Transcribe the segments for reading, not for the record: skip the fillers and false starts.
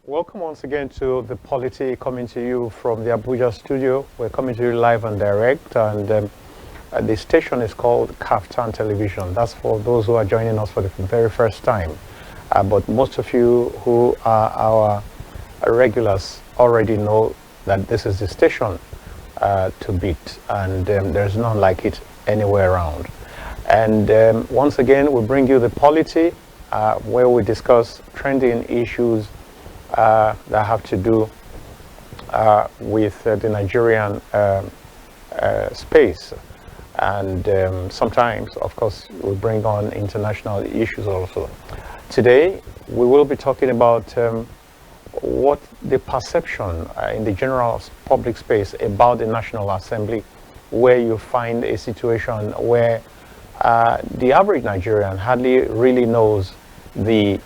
Welcome once again to The Polity, coming to you from the Abuja studio. We're coming to you live and direct, and the station is called Kaftan Television. That's for those who are joining us for the very first time. But most of you who are our regulars already know that this is the station to beat, and there's none like it anywhere around. And once again, we bring you The Polity, where we discuss trending issues that have to do with the Nigerian space, and sometimes, of course, we bring on international issues also. Today, we will be talking about what the perception in the general public space about the National Assembly, where you find a situation where the average Nigerian hardly really knows the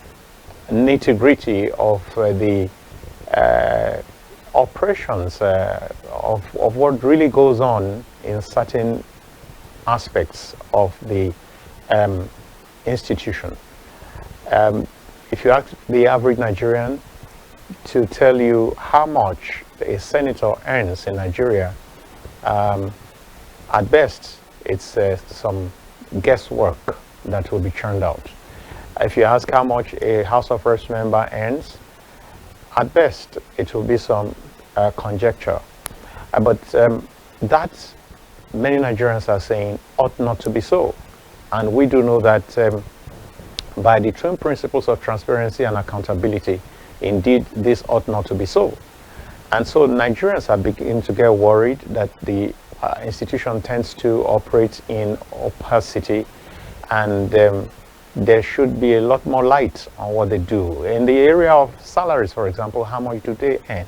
nitty-gritty of the operations of what really goes on in certain aspects of the institution. If you ask the average Nigerian to tell you how much a senator earns in Nigeria, at best it's some guesswork that will be churned out. If you ask how much a House of Reps member earns, at best it will be some conjecture. But that, many Nigerians are saying, ought not to be so. And we do know that by the twin principles of transparency and accountability, indeed this ought not to be so. And so Nigerians are beginning to get worried that the institution tends to operate in opacity, and there should be a lot more light on what they do. In the area of salaries, for example, how much do they earn?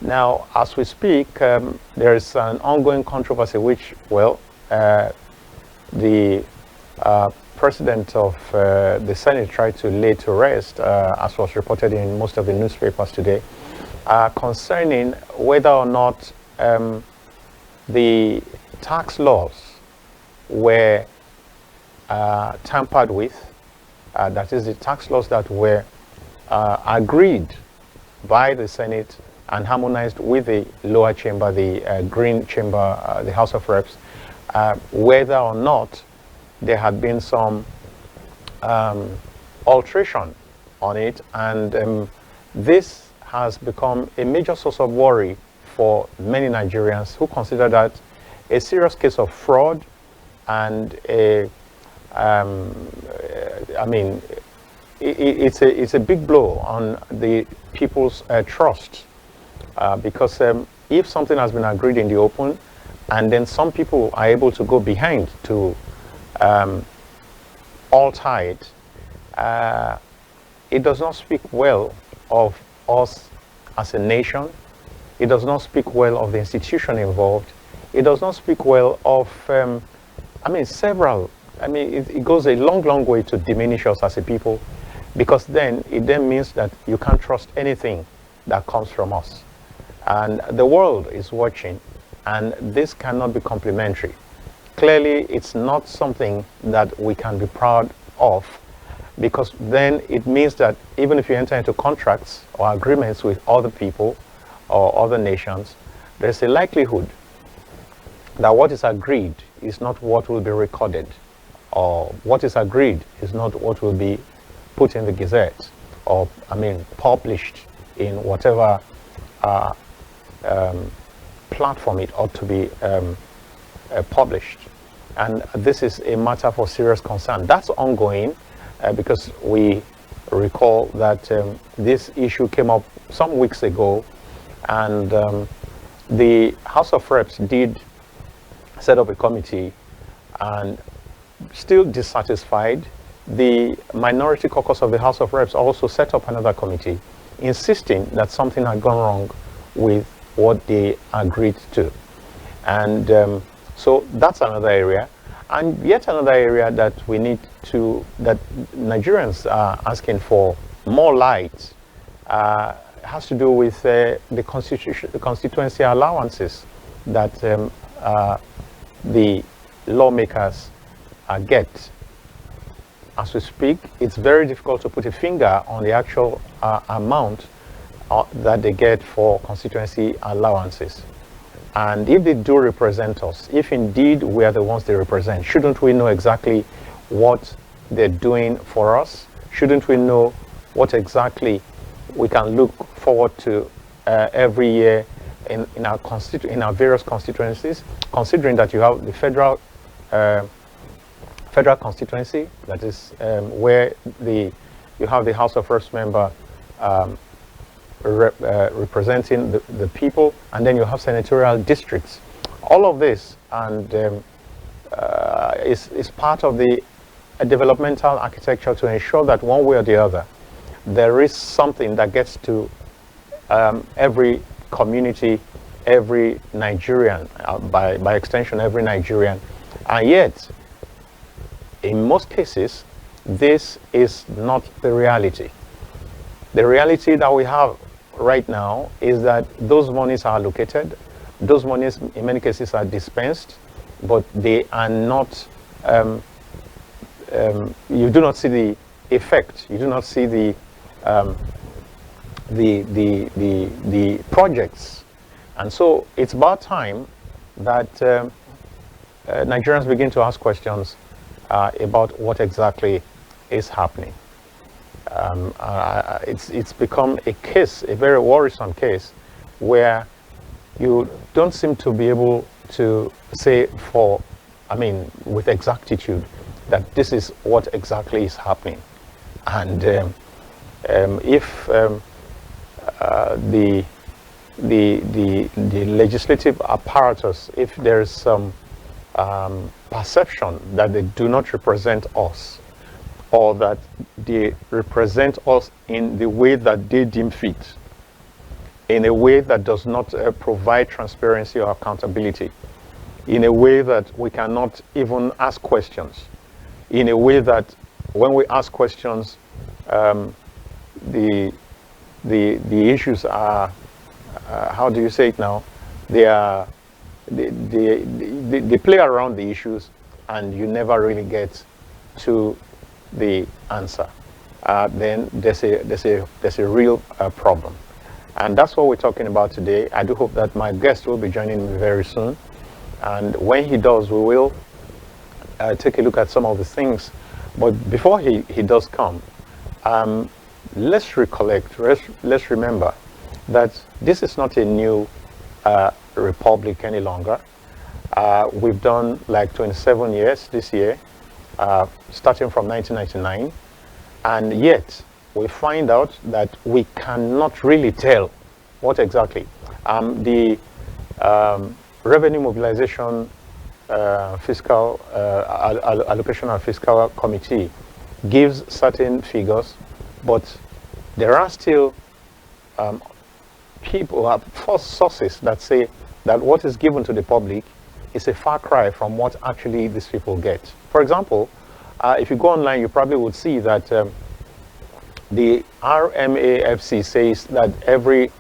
Now, as we speak, there is an ongoing controversy which, well, the president of the Senate tried to lay to rest, as was reported in most of the newspapers today, concerning whether or not the tax laws were tampered with, that is the tax laws that were agreed by the Senate and harmonized with the lower chamber, the Green Chamber, the House of Reps, whether or not there had been some alteration on it, and this has become a major source of worry for many Nigerians who consider that a serious case of fraud and I mean, it's a big blow on the people's trust, because if something has been agreed in the open, and then some people are able to go behind to alter it, it does not speak well of us as a nation. It does not speak well of the institution involved. It does not speak well of, it goes a long, long way to diminish us as a people, because then it means that you can't trust anything that comes from us. And the world is watching, and this cannot be complimentary. Clearly, it's not something that we can be proud of, because then it means that even if you enter into contracts or agreements with other people or other nations, there's a likelihood that what is agreed is not what will be recorded, or what is agreed is not what will be put in the Gazette, or published in whatever platform it ought to be published. And this is a matter for serious concern. That's ongoing, because we recall that this issue came up some weeks ago, and the House of Reps did set up a committee, and still dissatisfied, the Minority Caucus of the House of Reps also set up another committee, insisting that something had gone wrong with what they agreed to. And so that's another area. And yet another area that we need to, that Nigerians are asking for more light, has to do with the constituency allowances that the lawmakers get. As we speak, it's very difficult to put a finger on the actual amount that they get for constituency allowances. And if they do represent us, if indeed we are the ones they represent, shouldn't we know exactly what they're doing for us? Shouldn't we know what exactly we can look forward to every year in our various constituencies, considering that you have the federal constituency, that is where you have the House of Reps member representing the people, and then you have senatorial districts. All of this and is part of the developmental architecture to ensure that one way or the other there is something that gets to every community, every Nigerian, by extension every Nigerian. And yet in most cases this is not the reality. The reality that we have right now is that those monies are allocated, those monies in many cases are dispensed, but they are not, you do not see the effect, you do not see the projects. And so it's about time that Nigerians begin to ask questions about what exactly is happening. It's become a case, a very worrisome case, where you don't seem to be able to say with exactitude that this is what exactly is happening. And if the legislative apparatus, if there is some perception that they do not represent us, or that they represent us in the way that they deem fit, in a way that does not provide transparency or accountability, in a way that we cannot even ask questions, in a way that when we ask questions, the issues are, how do you say it now? They play around the issues, and you never really get to the answer. Then there's a real problem, and that's what we're talking about today. I do hope that my guest will be joining me very soon, and when he does, we will take a look at some of the things. But before he does come, let's recollect, let's remember that this is not a new republic any longer. We've done like 27 years this year, starting from 1999, and yet we find out that we cannot really tell what exactly. The Revenue Mobilization Fiscal Allocation and Fiscal Committee gives certain figures, but there are still false sources that say that what is given to the public is a far cry from what actually these people get. For example, if you go online, you probably would see that the RMAFC says that every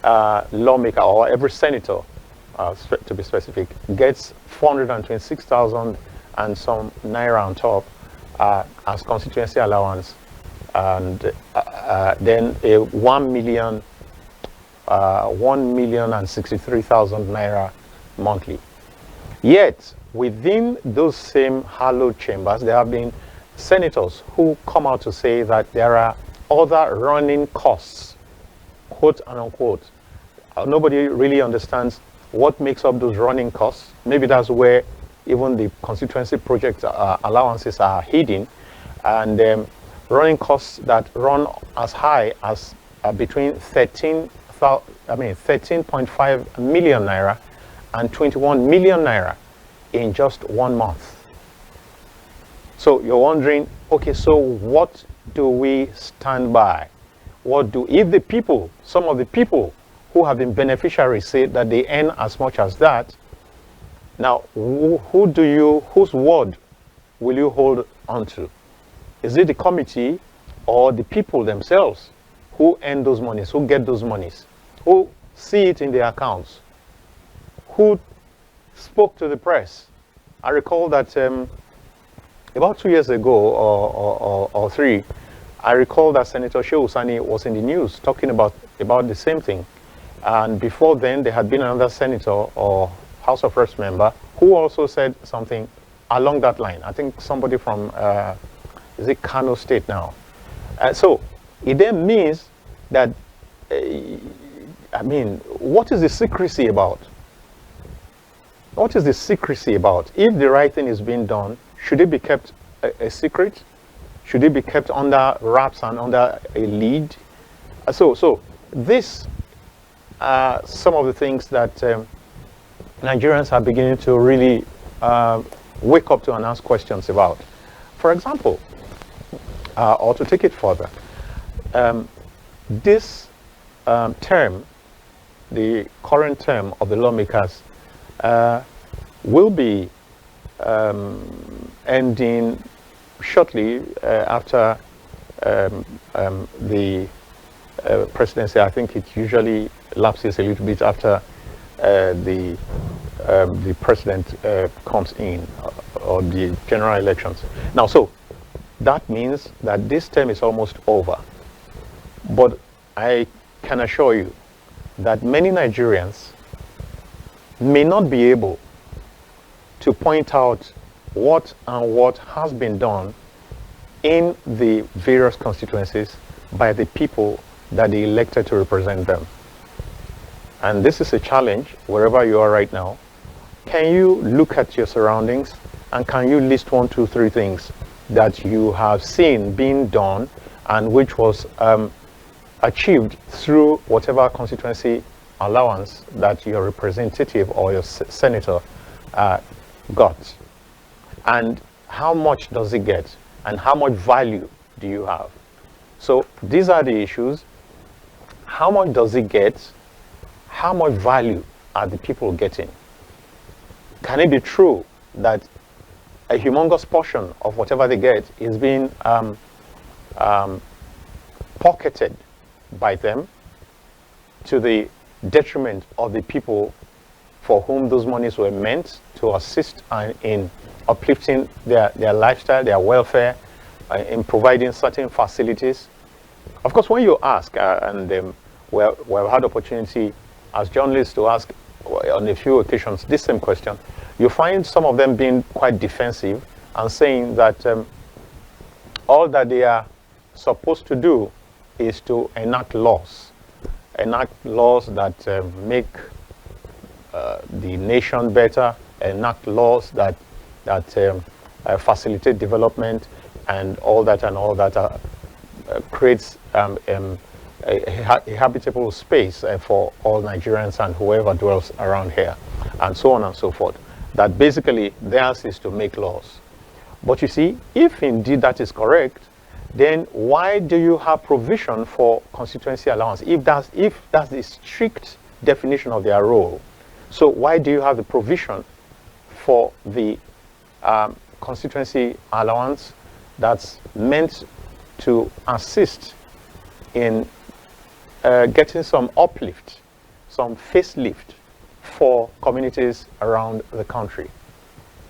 lawmaker or every senator, to be specific, gets 426,000 and some naira on top as constituency allowance, and then a 1,063,000 naira monthly. Yet within those same hallowed chambers, there have been senators who come out to say that there are other running costs, quote and unquote. Nobody really understands what makes up those running costs. Maybe that's where even the constituency project allowances are hidden, and running costs that run as high as between 13.5 million naira and 21 million naira in just 1 month. So you're wondering, okay, so what do we stand by? If the people, some of the people who have been beneficiaries, say that they earn as much as that, now whose word will you hold on to? Is it the committee or the people themselves who earn those monies, who get those monies, who see it in their accounts, who spoke to the press? I recall that about 2 years ago or 3, I recall that Senator Shehu Sani was in the news talking about the same thing. And before then, there had been another senator or House of Reps member who also said something along that line. I think somebody from, is it Kano State now? So it then means that, I mean, what is the secrecy about? What is the secrecy about? If the right thing is being done, should it be kept a secret? Should it be kept under wraps and under a lead? So this are some of the things that Nigerians are beginning to really wake up to and ask questions about. For example, or to take it further, this term, the current term of the lawmakers, will be ending shortly after the presidency. I think it usually lapses a little bit after the president comes in, or the general elections. Now, so that means that this term is almost over. But I can assure you that many Nigerians may not be able to point out what has been done in the various constituencies by the people that they elected to represent them. And this is a challenge wherever you are right now. Can you look at your surroundings and can you list 1, 2, 3 things that you have seen being done and which was achieved through whatever constituency allowance that your representative or your senator got? And how much does it get? And how much value do you have? So these are the issues. How much does it get? How much value are the people getting? Can it be true that a humongous portion of whatever they get is being pocketed by them to the detriment of the people for whom those monies were meant to assist in uplifting their lifestyle, their welfare, in providing certain facilities? Of course, when you ask, and we've had opportunity as journalists to ask on a few occasions this same question, you find some of them being quite defensive and saying that all that they are supposed to do is to enact laws that make the nation better, enact laws that facilitate development, and all that creates a habitable space for all Nigerians and whoever dwells around here, and so on and so forth. That basically theirs is to make laws. But you see, if indeed that is correct, then why do you have provision for constituency allowance if that's the strict definition of their role? So why do you have the provision for the constituency allowance that's meant to assist in getting some uplift, some facelift for communities around the country?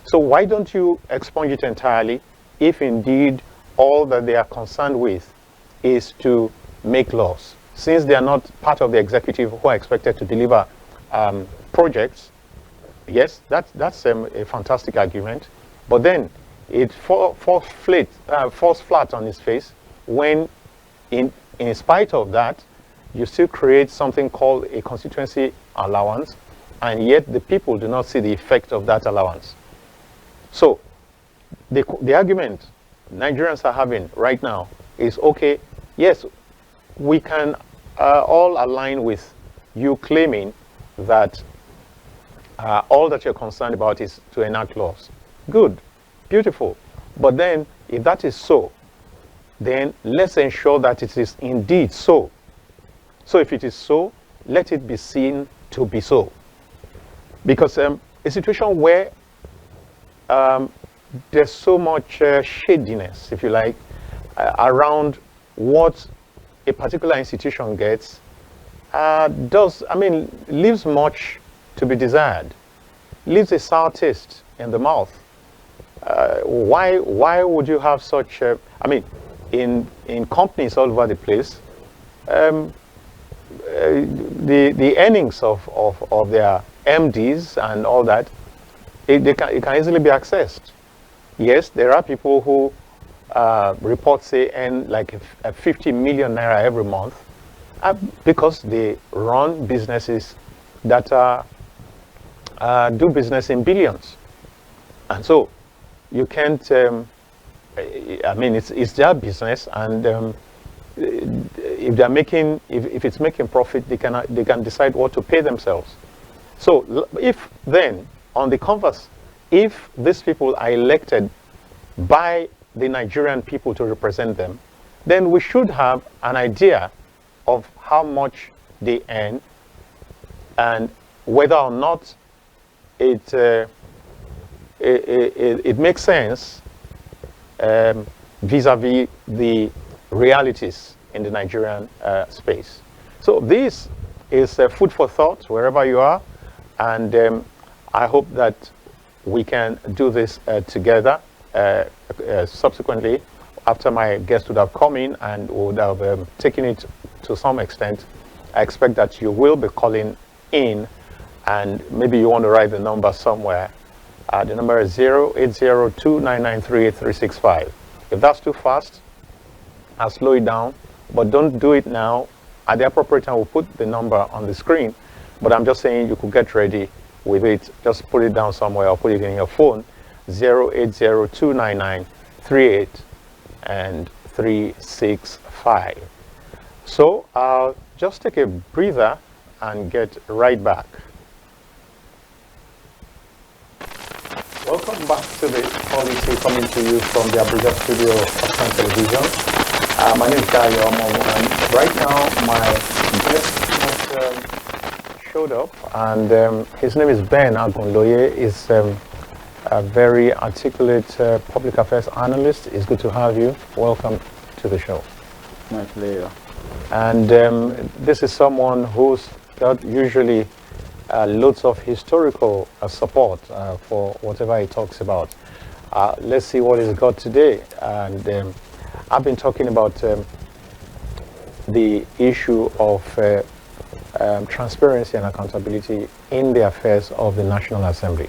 So why don't you expunge it entirely if indeed all that they are concerned with is to make laws? Since they are not part of the executive who are expected to deliver projects, yes, that's a fantastic argument, but then it falls flat on its face when in spite of that, you still create something called a constituency allowance, and yet the people do not see the effect of that allowance. So the argument Nigerians are having right now is, okay, yes, we can all align with you claiming that all that you're concerned about is to enact laws. Good, beautiful. But then if that is so, then let's ensure that it is indeed so. So if it is so, let it be seen to be so. Because a situation where there's so much shadiness, if you like, around what a particular institution gets, leaves much to be desired, leaves a sour taste in the mouth. Why would you have such in companies all over the place, the earnings of their MDs and all that, it can easily be accessed. Yes, there are people who report say earn like a 50 million naira every month because they run businesses that do business in billions. And so you can't, I mean, it's their business, and if they're making, if it's making profit, they can decide what to pay themselves. So if then, on the converse, if these people are elected by the Nigerian people to represent them, then we should have an idea of how much they earn and whether or not it makes sense vis-a-vis the realities in the Nigerian space. So this is food for thought wherever you are, and I hope that we can do this together subsequently after my guest would have come in and would have taken it to some extent. I expect that you will be calling in, and maybe you want to write the number somewhere. The number is 08029938365. If that's too fast, I'll slow it down, but don't do it now. At the appropriate time, we'll put the number on the screen, but I'm just saying you could get ready with it. Just put it down somewhere or put it in your phone. 08029938365. and 365. So I'll just take a breather and get right back. Welcome back to the policy, coming to you from the Abuja studio of African Television. My name is Dayo Omomo, and right now my guest has showed up, and his name is Ben Agunloye. Is a very articulate public affairs analyst. It's good to have you. Welcome to the show. My pleasure. And this is someone who's got usually loads of historical support for whatever he talks about. Let's see what he's got today. And I've been talking about the issue of transparency and accountability in the affairs of the National Assembly.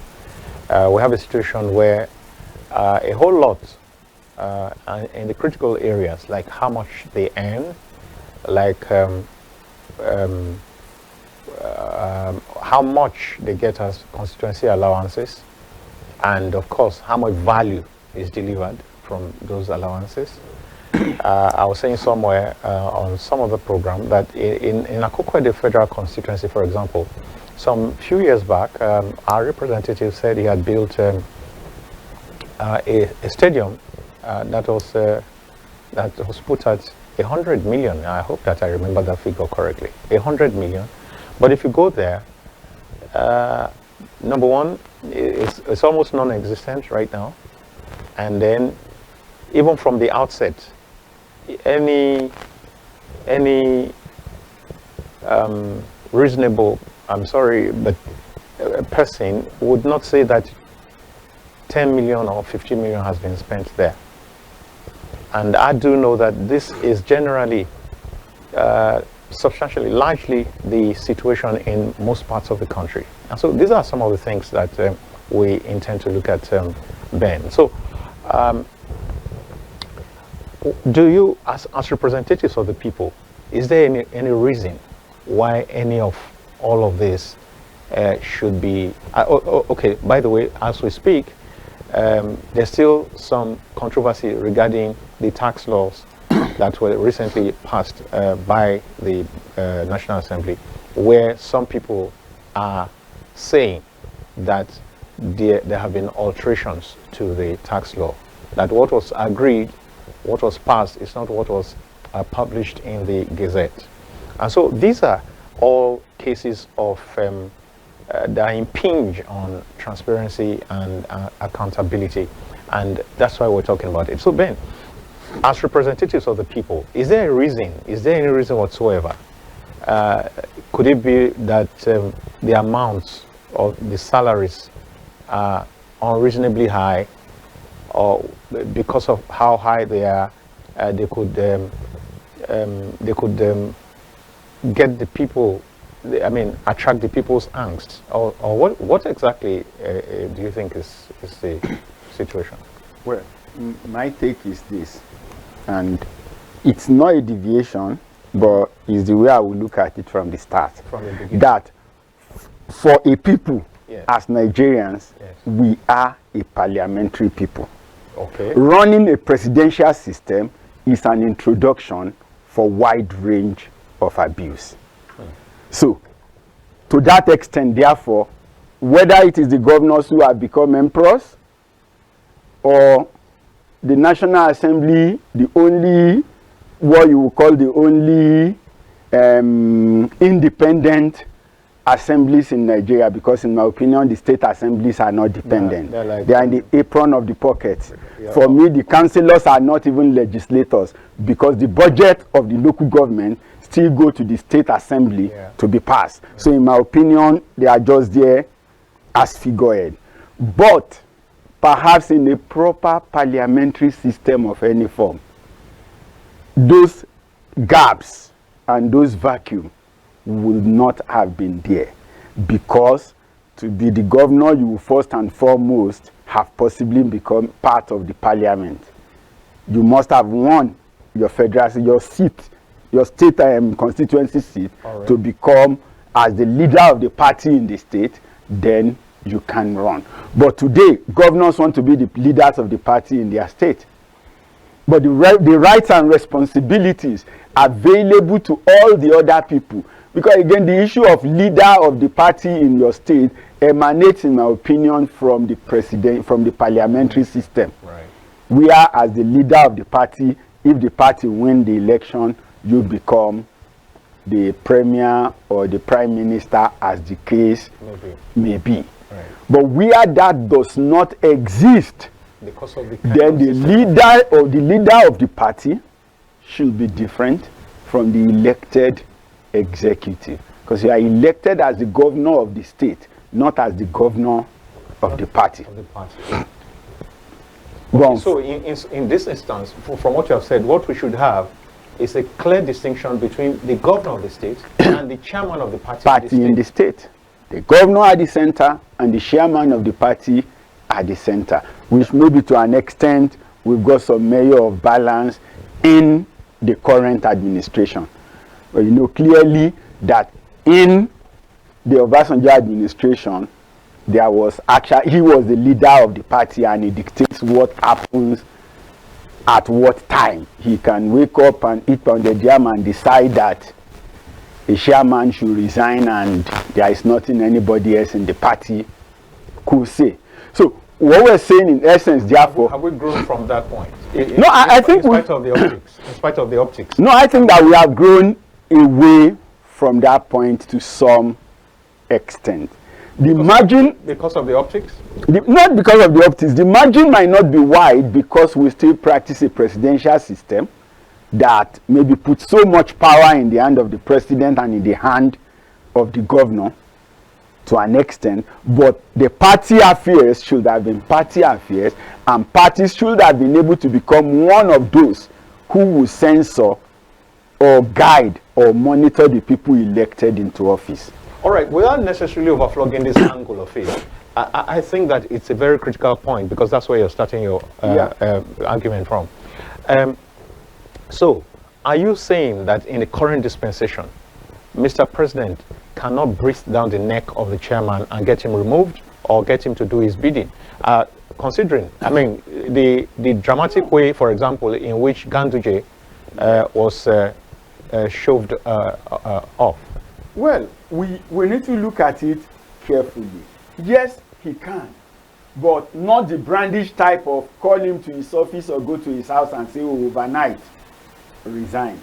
We have a situation where a whole lot in the critical areas, like how much they earn, like how much they get as constituency allowances, and of course how much value is delivered from those allowances. I was saying somewhere on some of the program that in Akoko Federal Constituency, for example, some few years back, our representative said he had built a stadium that was put at 100 million. I hope that I remember that figure correctly. 100 million. But if you go there, number one, it's almost non-existent right now. And then, even from the outset, any reasonable, I'm sorry, but a person would not say that 10 million or 50 million has been spent there. And I do know that this is generally, substantially, largely the situation in most parts of the country. And so these are some of the things that we intend to look at, Ben. So do you, as representatives of the people, is there any reason why any of all of this should be okay? By the way, as we speak, there's still some controversy regarding the tax laws that were recently passed by the National Assembly, where some people are saying that there have been alterations to the tax law, that what was agreed, what was passed, is not what was published in the Gazette. And so these are all cases of that impinge on transparency and accountability, and that's why we're talking about it. So Ben, as representatives of the people, is there a reason, is there any reason whatsoever? Could it be that the amounts of the salaries are unreasonably high, or because of how high they are, they could get the people, attract the people's angst? Or what exactly do you think is the situation? Well, my take is this, and it's not a deviation, but it's the way I will look at it from the start. From the beginning. That for a people, yes, as Nigerians, yes, we are a parliamentary people. Okay. Running a presidential system is an introduction for wide range of abuse. So, to that extent, therefore, whether it is the governors who have become emperors or the National Assembly, the only, what you would call the only independent assemblies in Nigeria, because in my opinion, the state assemblies are not dependent. They are in the apron of the pocket. Yeah. For me, the councillors are not even legislators, because the budget of the local government still go to the state assembly to be passed. So in my opinion, they are just there as figurehead. But perhaps in a proper parliamentary system of any form, those gaps and those vacuum would not have been there, because to be the governor, you will first and foremost have possibly become part of the parliament. You must have won your federal, your seat, your state constituency seat, to become as the leader of the party in the state, then you can run. But today, governors want to be the leaders of the party in their state. But the rights and responsibilities available to all the other people. Because again, the issue of leader of the party in your state emanates, in my opinion, from the president, from the parliamentary system. Right. Where, as the leader of the party, if the party win the election, you become the premier or the prime minister, as the case may be. Right. But where that does not exist, because of the then the leader of the party should be different from the elected executive, because you are elected as the governor of the state, not as the governor of the party. Okay, so in this instance, from what you have said, what we should have is a clear distinction between the governor of the state and the chairman of the party in the state. The governor at the center and the chairman of the party at the center, which maybe to an extent we've got some measure of balance in the current administration. But you know clearly that in the Obasanjo administration, there was actually, he was the leader of the party, and he dictates what happens at what time. He can wake up and eat on the jam and decide that a chairman should resign and there is nothing anybody else in the party could say. So what we're saying in essence, therefore, have we grown from that point? No, I think in spite of the optics. In spite of the optics. No, I think that we have grown away from that point to some extent. The margin, because of the optics? Not because of the optics. The margin might not be wide, because we still practice a presidential system that maybe puts so much power in the hand of the president and in the hand of the governor to an extent. But the party affairs should have been party affairs, and parties should have been able to become one of those who will censor or guide or monitor the people elected into office. All right, without necessarily overflogging this angle of it, I think that it's a very critical point, because that's where you're starting your argument from. So, are you saying that in the current dispensation, Mr. President cannot breathe down the neck of the chairman and get him removed or get him to do his bidding? Considering, I mean, the dramatic way, for example, in which Ganduje was shoved off. Well, we need to look at it carefully. Yes, he can, but not the brandish type of call him to his office or go to his house and say, oh, overnight, resign.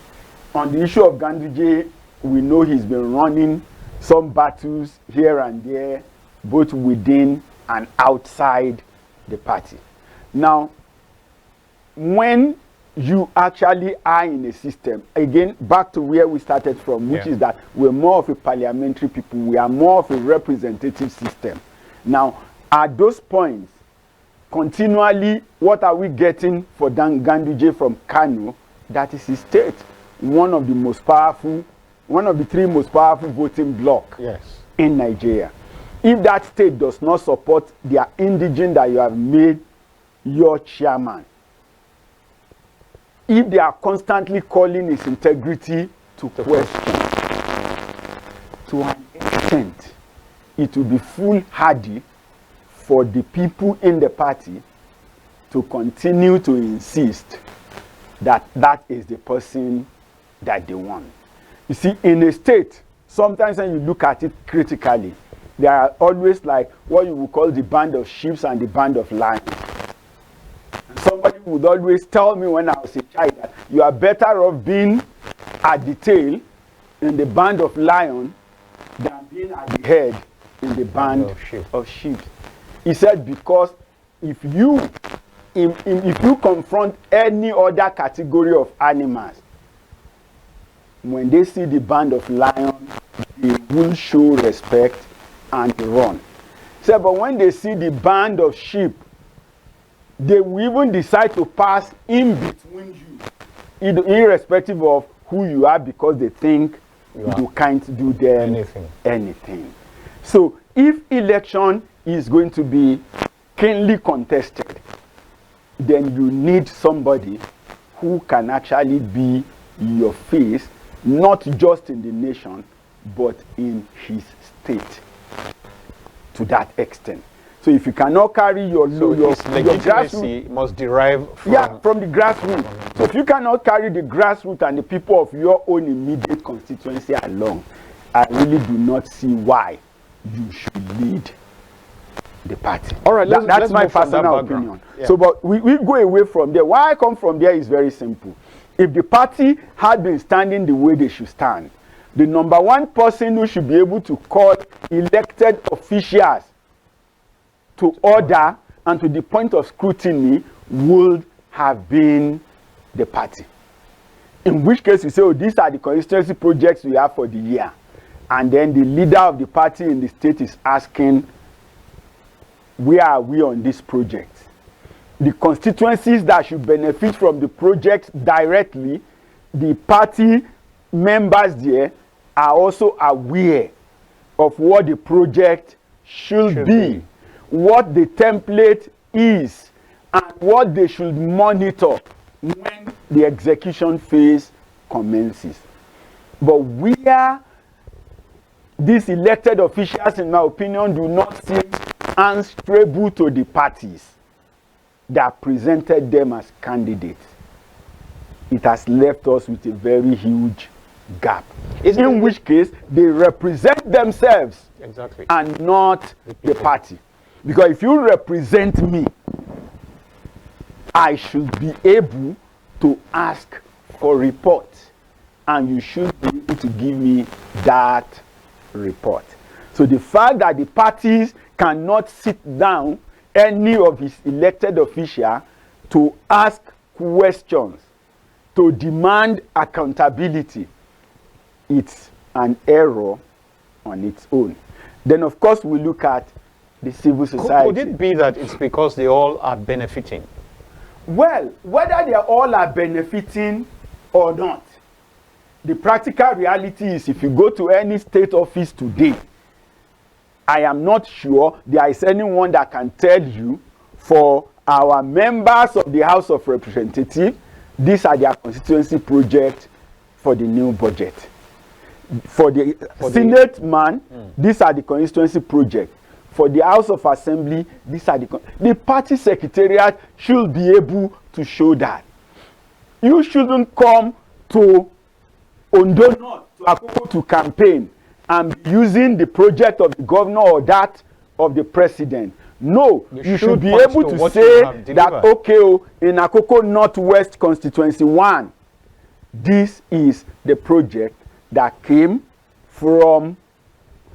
On the issue of Ganduje, we know he's been running some battles here and there, both within and outside the party. Now, when you actually are in a system, again, back to where we started from, which is that we're more of a parliamentary people, we are more of a representative system. Now, at those points, continually, what are we getting for Ganduje from Kano that is a state, one of the three most powerful voting bloc in Nigeria. If that state does not support their indigene that you have made your chairman, if they are constantly calling his integrity to question, to an extent, it will be foolhardy for the people in the party to continue to insist that that is the person that they want. You see, in a state, sometimes when you look at it critically, there are always like what you would call the band of sheep and the band of lions. And somebody would always tell me when I was a child that you are better off being at the tail in the band of lion than being at the head in the band of sheep. He said, because if you confront any other category of animals, when they see the band of lion, they will show respect and run. He said, but when they see the band of sheep, they will even decide to pass in between you, irrespective of who you are, because they think you can't do them anything. So if election is going to be keenly contested, then you need somebody who can actually be your face, not just in the nation, but in his state, to that extent. So if you cannot carry your legitimacy must derive from the grassroots. So if you cannot carry the grassroots and the people of your own immediate constituency along, I really do not see why you should lead the party. All right, that's my personal opinion. Yeah. So, but we go away from there. Why I come from there is very simple. If the party had been standing the way they should stand, the number one person who should be able to call elected officials to order and to the point of scrutiny would have been the party. In which case you say, oh, these are the constituency projects we have for the year. And then the leader of the party in the state is asking, where are we on this project? The constituencies that should benefit from the project directly, the party members there are also aware of what the project should be, what the template is, and what they should monitor when the execution phase commences. But where these elected officials, in my opinion, do not seem answerable to the parties that presented them as candidates, it has left us with a very huge gap. In which case, they represent themselves and not the party. Because if you represent me, I should be able to ask for reports, and you should be able to give me that report. So the fact that the parties cannot sit down any of his elected officials to ask questions, to demand accountability, it's an error on its own. Then of course we look at the civil society. Could it be that it's because they all are benefiting? Well, whether they all are benefiting or not, the practical reality is if you go to any state office today, I am not sure there is anyone that can tell you, for our members of the House of Representatives, these are their constituency projects for the new budget. For the Senate man, these are the constituency projects. For the House of Assembly, these are the party secretariat should be able to show that. You shouldn't come to Ondo North, to Akoko, to campaign and be using the project of the governor or that of the president. No, you should be able to say that, okay, in Akoko Northwest Constituency 1, this is the project that came from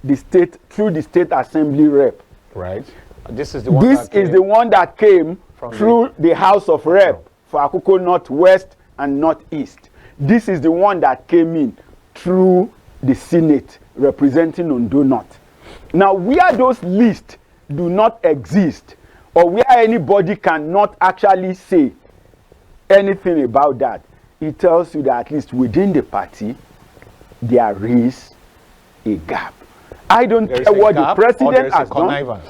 the state, through the state assembly rep. Right. This is the one that came through the House of Rep for Akoko Northwest and Northeast. This is the one that came in through the Senate representing Ondo North. Now, where those lists do not exist, or where anybody cannot actually say anything about that, it tells you that at least within the party, there is a gap. I don't care what the president has done.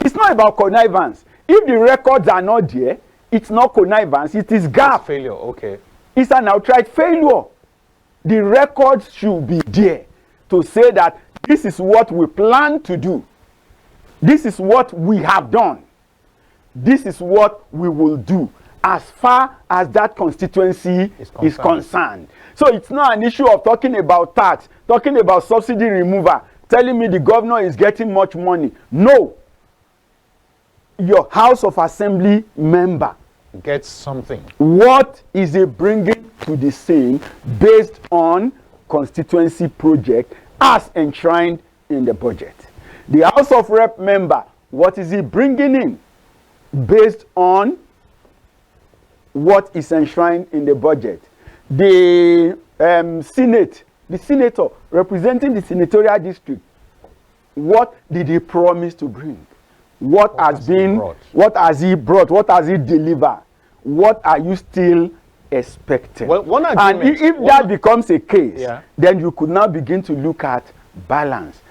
It's not about connivance. If the records are not there, it's not connivance, it is gap. It's failure, okay. It's an outright failure. The records should be there to say that this is what we plan to do. This is what we have done. This is what we will do as far as that constituency is concerned. So it's not an issue of talking about tax, talking about subsidy removal, telling me the governor is getting much money. No. Your House of Assembly member gets something. What is he bringing to the scene based on constituency project as enshrined in the budget? The House of Rep member, what is he bringing in based on what is enshrined in the budget? The Senate, the senator representing the senatorial district, what did he promise to bring? What has he brought? What has he delivered? What are you still expecting? Well, and if that becomes a case, then you could now begin to look at balance.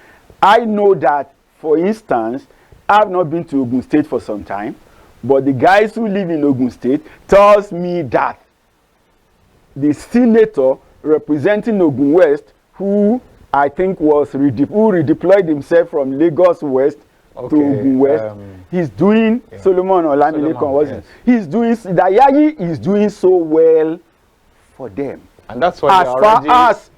I know that, for instance, I've not been to Ogun State for some time, but the guys who live in Ogun State tells me that the senator representing Ogun West, who I think was who redeployed himself from Lagos West to Ogun West, he's doing Solomon Olamilekan wasn't. He's doing that. Yayi is doing so well for them, and that's why as far as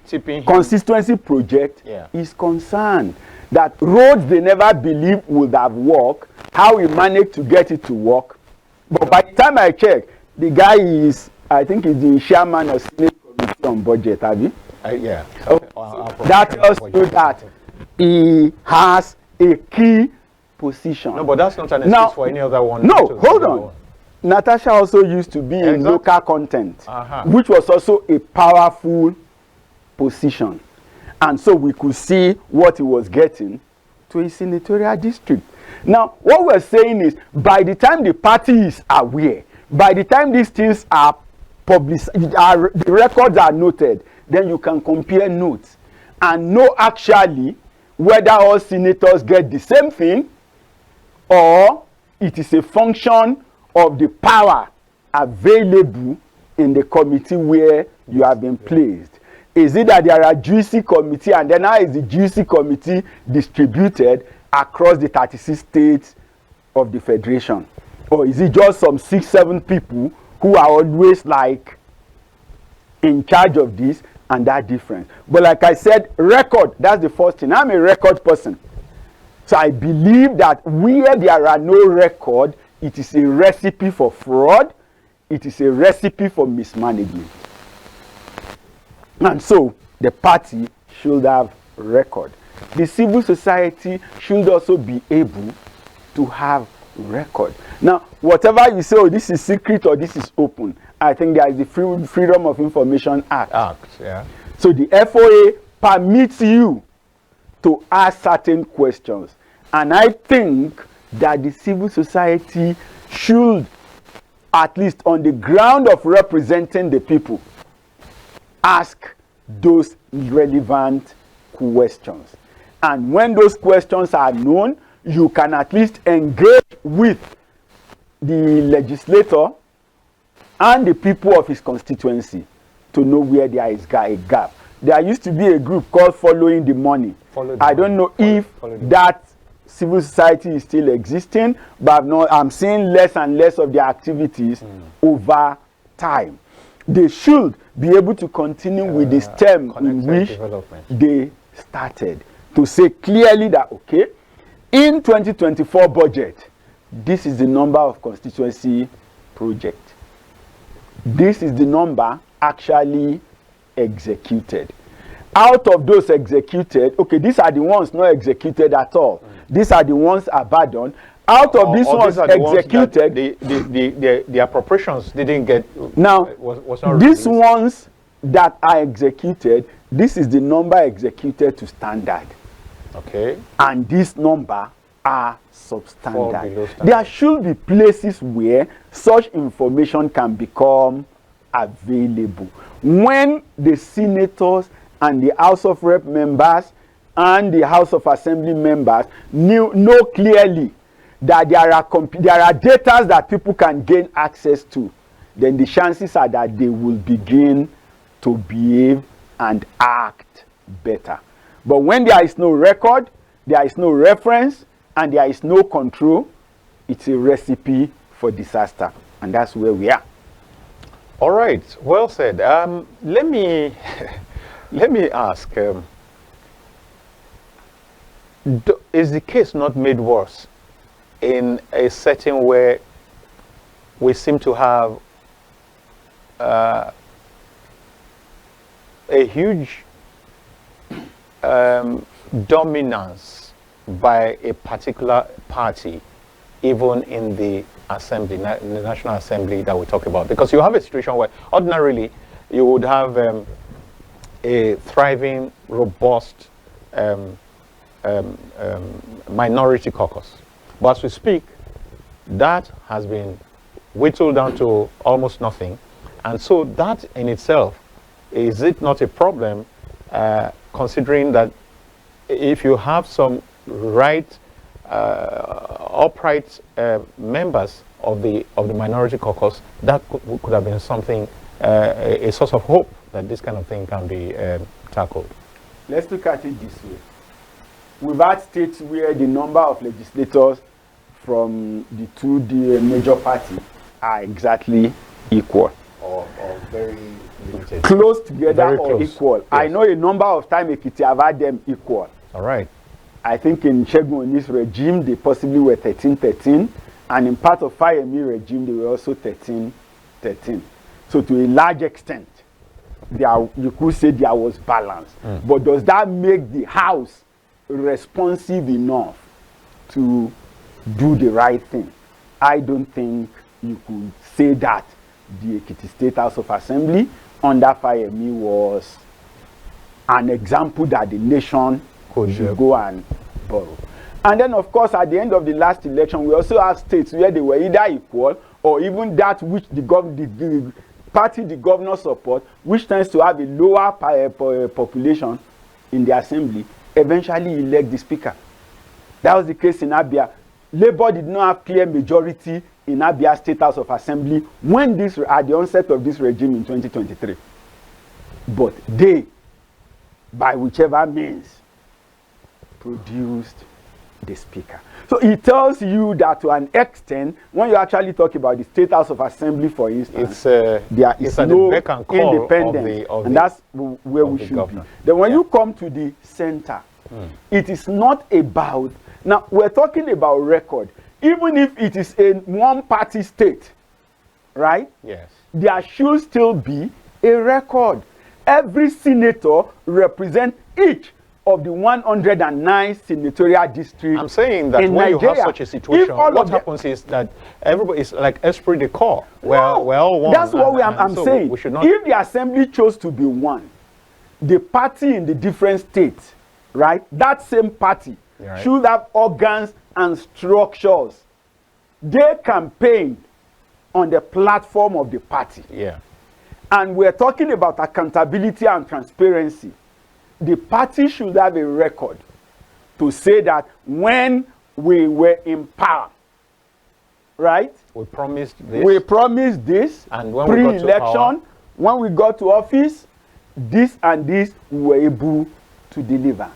consistency project is concerned. That roads they never believed would have worked, how we managed to get it to work. But by the time I check, the guy is, I think he's the chairman of Senate Committee on Budget, have you? Yeah. That tells you that he has a key position. No, but that's not an excuse for any other one. No, hold on. Natasha also used to be in local content, which was also a powerful position. And so we could see what he was getting to his senatorial district. Now, what we're saying is, by the time the party is aware, by the time these things are published, the records are noted, then you can compare notes and know actually whether all senators get the same thing or it is a function of the power available in the committee where you have been placed. Is it that there are juicy committee, and then how is the juicy committee distributed across the 36 states of the federation? Or is it just some 6-7 people who are always like in charge of this and that difference? But like I said, record, that's the first thing. I'm a record person. So I believe that where there are no record, it is a recipe for fraud. It is a recipe for mismanagement. And so the party should have record. The civil society should also be able to have record. Now, whatever you say, oh, this is secret or this is open, I think there is the Freedom of Information Act. So the FOA permits you to ask certain questions. And I think that the civil society should, at least on the ground of representing the people, ask those relevant questions. And when those questions are known, you can at least engage with the legislator and the people of his constituency to know where there is a gap. There used to be a group called Following the Money. I don't know if that civil society is still existing, but I'm seeing less and less of their activities over time. They should be able to continue with the stem in which they started, to say clearly that, okay, in 2024 budget, this is the number of constituency project. This is the number actually executed. Out of those executed, okay, these are the ones not executed at all. These are the ones abandoned. Out of these ones executed, the appropriations didn't get. Now, was not these ones that are executed, this is the number executed to standard. Okay. And this number are substandard. There should be places where such information can become available. When the senators and the House of Rep members and the House of Assembly members know clearly that there are data that people can gain access to, then the chances are that they will begin to behave and act better. But when there is no record, there is no reference, and there is no control, it's a recipe for disaster. And that's where we are. All right, well said. Let me ask, is the case not made worse in a setting where we seem to have a huge dominance by a particular party, even in the assembly, the National Assembly that we talk about? Because you have a situation where ordinarily you would have a thriving, robust minority caucus. But as we speak, that has been whittled down to almost nothing. And so that in itself, is it not a problem, considering that if you have some upright members of the minority caucus, that could have been something, a source of hope that this kind of thing can be tackled? Let's look at it this way. We've had states where the number of legislators from the two major parties are exactly equal. Or very limited. Close together Very or close. equal. Yes. I know a number of times Ekiti have had them equal. All right. I think in Segun Oni's regime, they possibly were 13-13. And in part of Fayemi regime, they were also 13-13. So to a large extent, you could say there was balance. But does that make the House responsive enough to do the right thing? I don't think you could say that the Ekiti State House of Assembly under Fayemi was an example that the nation should go and borrow. And then, of course, at the end of the last election, we also have states where they were either equal or even that which the party the governor support, which tends to have a lower population in the assembly, eventually elect the speaker. That was the case in Abia. Labour did not have clear majority in Abia State House of Assembly when at the onset of this regime in 2023. But they, by whichever means, produced the speaker. So it tells you that to an extent, when you actually talk about the State House of Assembly, for instance, there is no independence, and that's where we should be. Then when you come to the center, it is not about, now we're talking about record. Even if it is a one-party state, right? Yes. There should still be a record. Every senator represents each of the 109 senatorial districts. I'm saying that when Nigeria, you have such a situation, what happens is that everybody is like esprit de corps. We're all one. That's what I'm so saying. We should not. If the assembly chose to be one, the party in the different states, right? That same party should have organs and structures. They campaign on the platform of the party. Yeah. And we're talking about accountability and transparency. The party should have a record to say that when we were in power, right? We promised this. We promised this. And when pre-election, when we got to office, this and this we were able to deliver.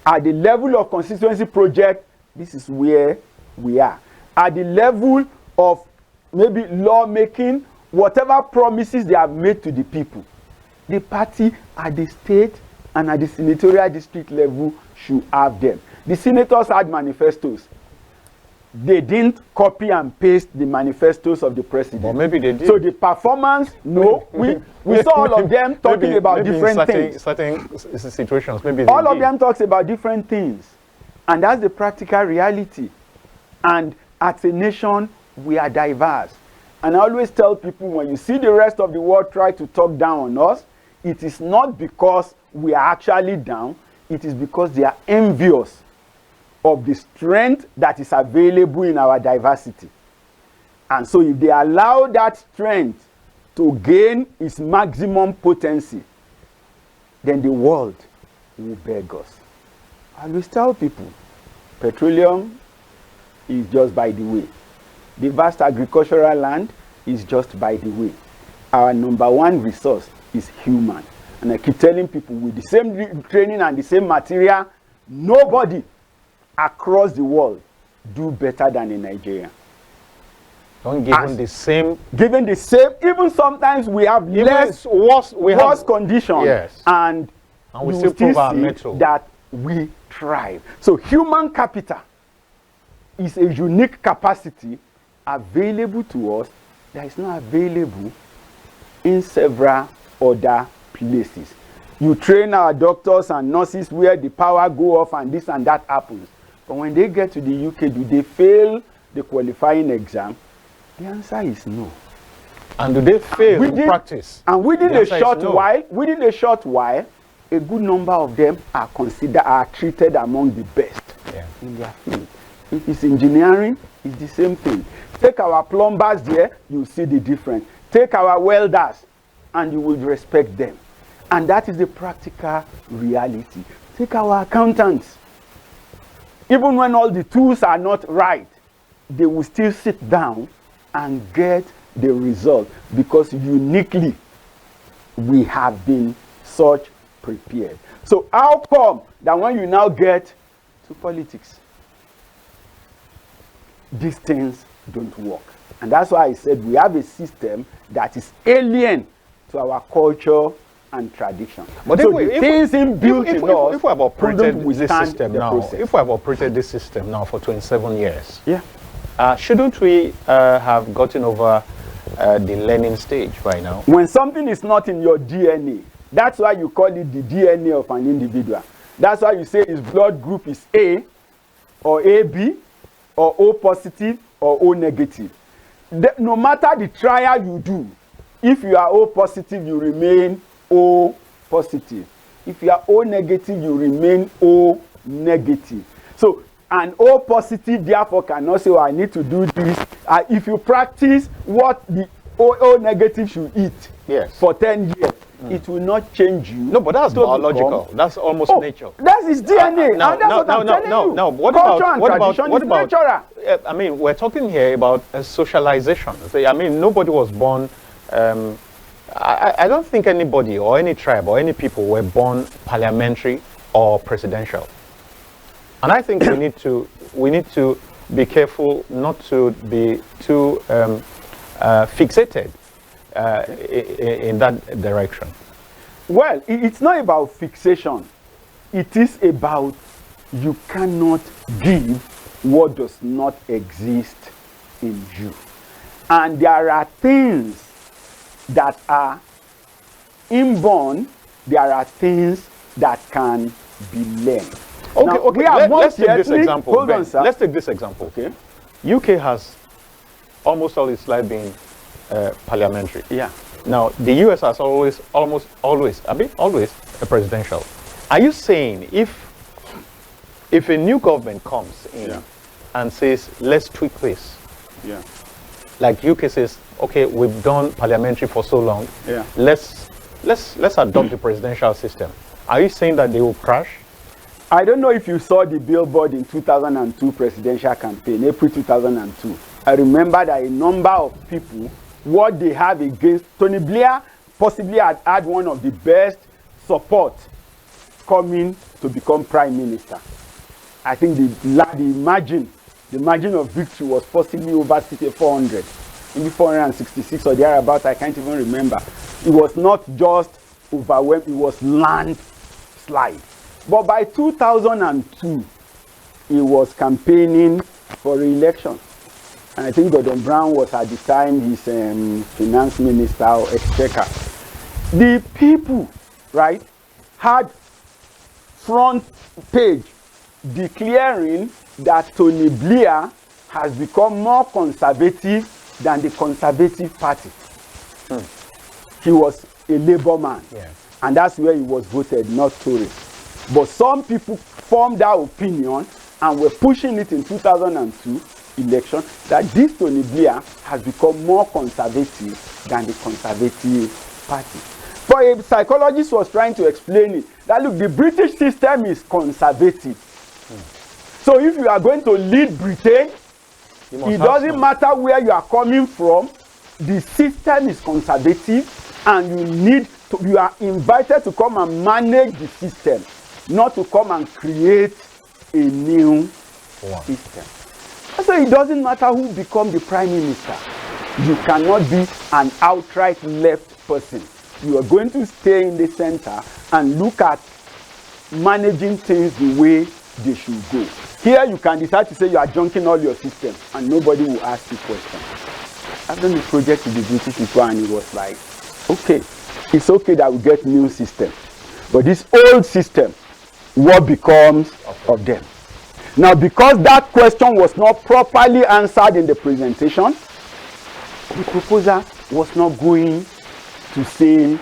At the level of constituency project, this is where we are. At the level of maybe lawmaking, whatever promises they have made to the people, the party at the state and at the senatorial district level should have them. The senators had manifestos. They didn't copy and paste the manifestos of the president. But maybe they did. So the performance, no, we saw all of them talking about different things. Certain situations, maybe all of them talks about different things. And that's the practical reality. And as a nation, we are diverse. And I always tell people, when you see the rest of the world try to talk down on us, it is not because we are actually down, it is because they are envious of the strength that is available in our diversity. And so if they allow that strength to gain its maximum potency, then the world will beg us. I always tell people, petroleum is just by the way. The vast agricultural land is just by the way. Our number one resource is human. And I keep telling people, with the same training and the same material, nobody across the world do better than in Nigeria. Don't give them the same. Given the same, even sometimes we have less worse conditions, yes, and we still prove our mettle that we thrive. So human capital is a unique capacity available to us that is not available in several other places. You train our doctors and nurses where the power go off and this and that happens. But when they get to the UK, do they fail the qualifying exam? The answer is no. And do they fail in practice? And within a short while, a good number of them are treated among the best in their field. If it's engineering, it's the same thing. Take our plumbers there, you see the difference. Take our welders, and you will respect them. And that is the practical reality. Take our accountants. Even when all the tools are not right, they will still sit down and get the result, because uniquely we have been such prepared. So how come that when you now get to politics, these things don't work? And that's why I said we have a system that is alien to our culture and tradition. But so if we have operated this system now for 27 years, shouldn't we have gotten over the learning stage by now? When something is not in your DNA, that's why you call it the DNA of an individual. That's why you say his blood group is A, or AB, or O positive, or O negative. No matter the trial you do, if you are O positive, you remain O positive. If you are O negative, you remain O negative. So an O positive therefore cannot say, oh, I need to do this. If you practice what the O negative should eat for 10 years, it will not change you. No, but that's biological. That's almost nature. That's his DNA. And that's what I'm telling you. No. What about I mean, we're talking here about socialization. I mean, nobody was born. I don't think anybody or any tribe or any people were born parliamentary or presidential. And I think we need to be careful not to be too fixated in that direction. Well, it's not about fixation. It is about you cannot give what does not exist in you. And there are things that are inborn, there are things that can be learned. Okay. Let's take this example. Hold on, sir. Let's take this example. Okay. UK has almost all its life been parliamentary. Yeah. Now, the US has always a presidential. Are you saying if a new government comes in and says, let's tweak this, like UK says, okay, we've done parliamentary for so long, let's adopt the presidential system, are you saying that they will crash? I don't know if you saw the billboard in 2002 presidential campaign, April 2002. I remember that a number of people, what they have against Tony Blair possibly had one of the best support coming to become prime minister. I think the margin of victory was possibly over 400, maybe 466 or thereabouts. I can't even remember. It was not just overwhelmed; it was landslide. But by 2002, he was campaigning for re-election. And I think Gordon Brown was at the time his finance minister or exchequer. The people, right, had front page declaring that Tony Blair has become more conservative than the Conservative Party. He was a Labour man. And that's where he was voted, not Tory. But some people formed that opinion and were pushing it in 2002 election, that this Tony Blair has become more conservative than the Conservative Party. For a psychologist was trying to explain it, that look, the British system is conservative. So if you are going to lead Britain, it doesn't matter where you are coming from, the system is conservative, and you are invited to come and manage the system, not to come and create a new system. So it doesn't matter who becomes the prime minister. You cannot be an outright left person. You are going to stay in the center and look at managing things the way they should go. Here you can decide to say you are junking all your systems and nobody will ask you questions. I've done this project with the British people and it was like, okay, it's okay that we get new system. But this old system, what becomes of them? Now, because that question was not properly answered in the presentation, the proposer was not going to say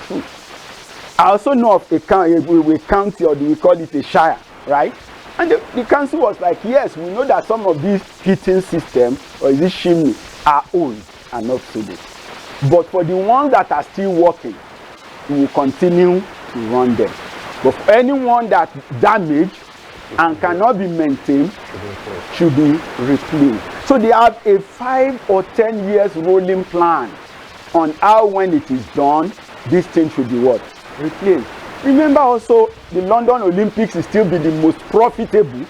truth. I also know of a county, or do we call it a shire, right? And the council was like, yes, we know that some of these heating systems, or this chimney, are old and obsolete. But for the ones that are still working, we will continue to run them. But for anyone that damaged and cannot be maintained, should be replaced. So they have a 5 or 10 years rolling plan on how, when it is done, this thing should be what? Replaced. Remember also, the London Olympics is still be the most profitable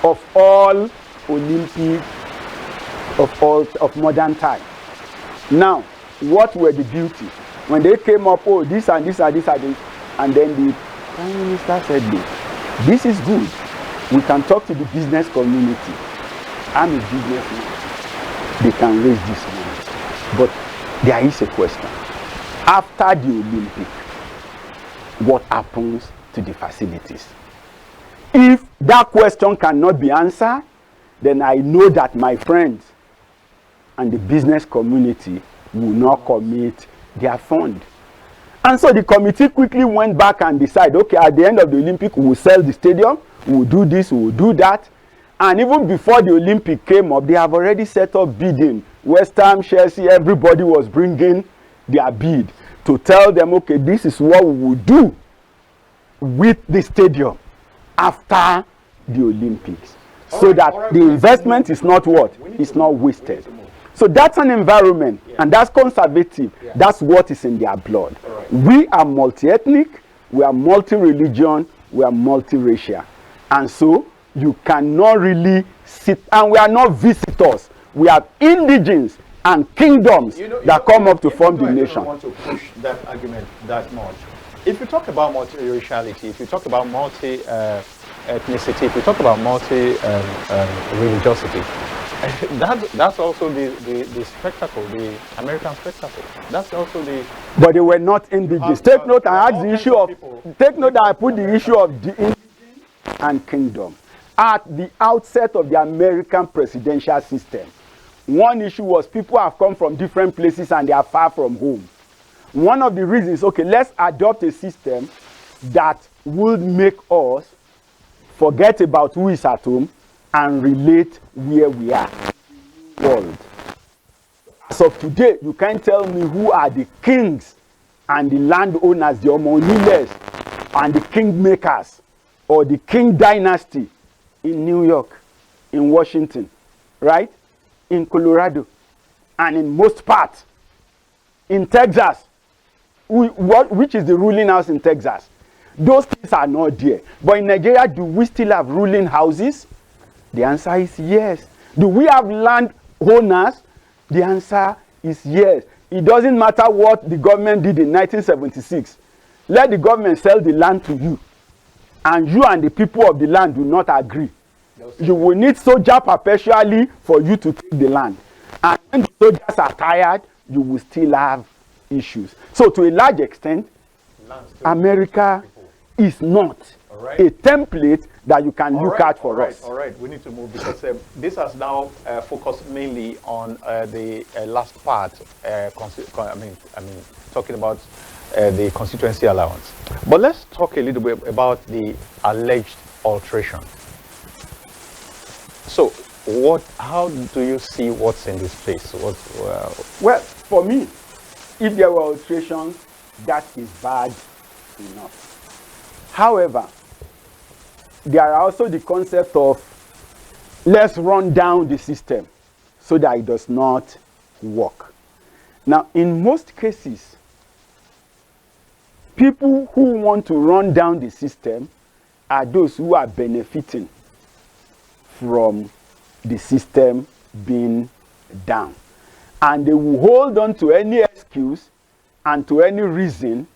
of all Olympics of modern time. Now, what were the beauty? When they came up, oh, this and this and this and this, and then the Prime Minister said, look, this is good. We can talk to the business community. I'm a businessman. They can raise this money. But there is a question. After the Olympic, what happens to the facilities? If that question cannot be answered, then I know that my friends and the business community will not commit their fund. And so the committee quickly went back and decided, okay, at the end of the Olympic, we will sell the stadium, we will do this, we will do that. And even before the Olympic came up, they have already set up bidding. West Ham, Chelsea, everybody was bringing their bid to tell them, okay, this is what we will do with the stadium after the Olympics. So that the investment is not what? It's not wasted. So that's an environment, and that's conservative. That's what is in their blood. We are multi-ethnic, we are multi-religion, we are multi-racial. And so you cannot really sit, and we are not visitors. We are indigenes and kingdoms that come up to form the nation. I don't want to push that argument that much. If you talk about multi-raciality, if you talk about multi-ethnicity, if you talk about multi-religiosity, that's also the spectacle, the American spectacle. That's also the. But they were not indigenous. Take note, I asked the issue of. Take note that I put the issue of the indigene and kingdom at the outset of the American presidential system. One issue was people have come from different places and they are far from home. One of the reasons, okay, let's adopt a system that will make us forget about who is at home and relate where we are. World. So today, you can't tell me who are the kings and the landowners, the Omoniles, and the kingmakers, or the king dynasty in New York, in Washington, right? In Colorado, and in most parts, in Texas, which is the ruling house in Texas. Those things are not there. But in Nigeria, do we still have ruling houses? The answer is yes. Do we have land owners? The answer is yes. It doesn't matter what the government did in 1976. Let the government sell the land to you, and you and the people of the land do not agree. You will need soldiers perpetually for you to take the land. And when the soldiers are tired, you will still have issues. So to a large extent, America is not a template that you can look at for us. All right, we need to move because this has now focused mainly on the last part, talking about the constituency allowance. But let's talk a little bit about the alleged alteration. So How do you see what's in this place? Well, for me, if there were alterations, that is bad enough. However, there are also the concept of let's run down the system so that it does not work. Now, in most cases, people who want to run down the system are those who are benefiting from the system being down. And they will hold on to any excuse and to any reason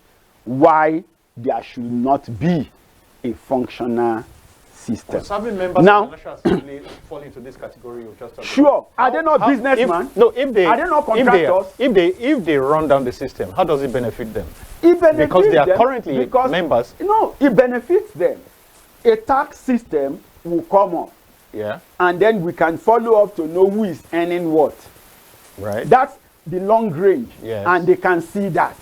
why there should not be a functional system. Serving members now, of the National Assembly fall into this category you've just talked sure. about. Are they not businessmen? If they are they not contractors? If they run down the system, how does it benefit them? It benefits because they are them currently members. No, it benefits them. A tax system will come up. Yeah. And then we can follow up to know who is earning what. Right. That's the long range. Yes. And they can see that.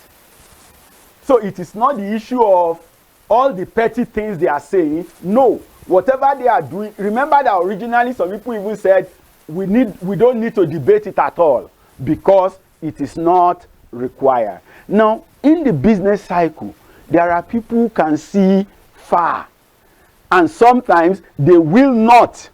So it is not the issue of all the petty things they are saying. No. Whatever they are doing, remember that originally some people even said we don't need to debate it at all because it is not required. Now, in the business cycle, there are people who can see far, and sometimes they will not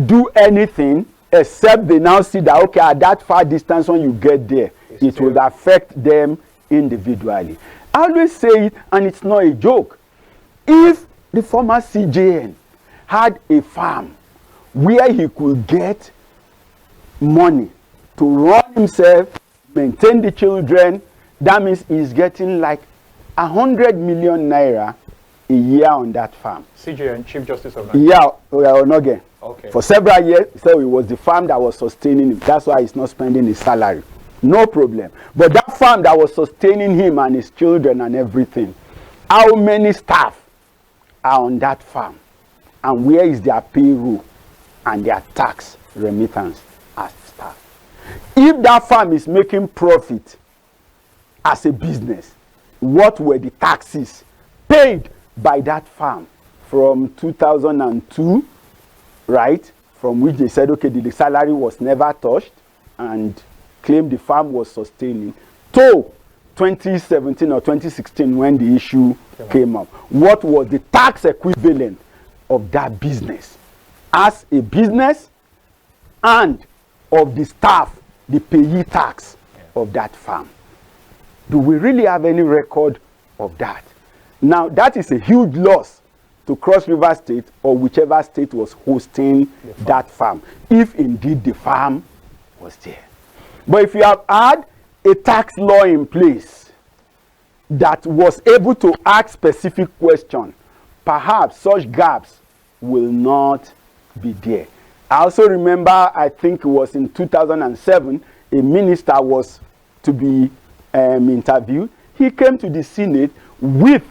do anything except they now see that, okay, at that far distance when you get there, it will affect them individually. I always say it, and it's not a joke. If the former CJN had a farm where he could get money to run himself, maintain the children, that means he's getting like 100 million naira a year on that farm. CJN, Chief Justice of Nigeria? Yeah, Onoge. Okay. For several years, so it was the farm that was sustaining him. That's why he's not spending his salary. No problem. But that farm that was sustaining him and his children and everything, how many staff are on that farm? And where is their payroll and their tax remittance as staff? If that farm is making profit as a business, what were the taxes paid by that farm from 2002, right? From which they said, okay, the salary was never touched and claimed the farm was sustaining, to 2017 or 2016 when the issue came up. What was the tax equivalent of that business as a business and of the staff, the payee tax of that farm? Do we really have any record of that? Now, that is a huge loss to Cross River State or whichever state was hosting that farm, if indeed the farm was there. But if you have had a tax law in place that was able to ask specific questions, perhaps such gaps will not be there. I also remember, I think it was in 2007, a minister was to be interviewed. He came to the Senate with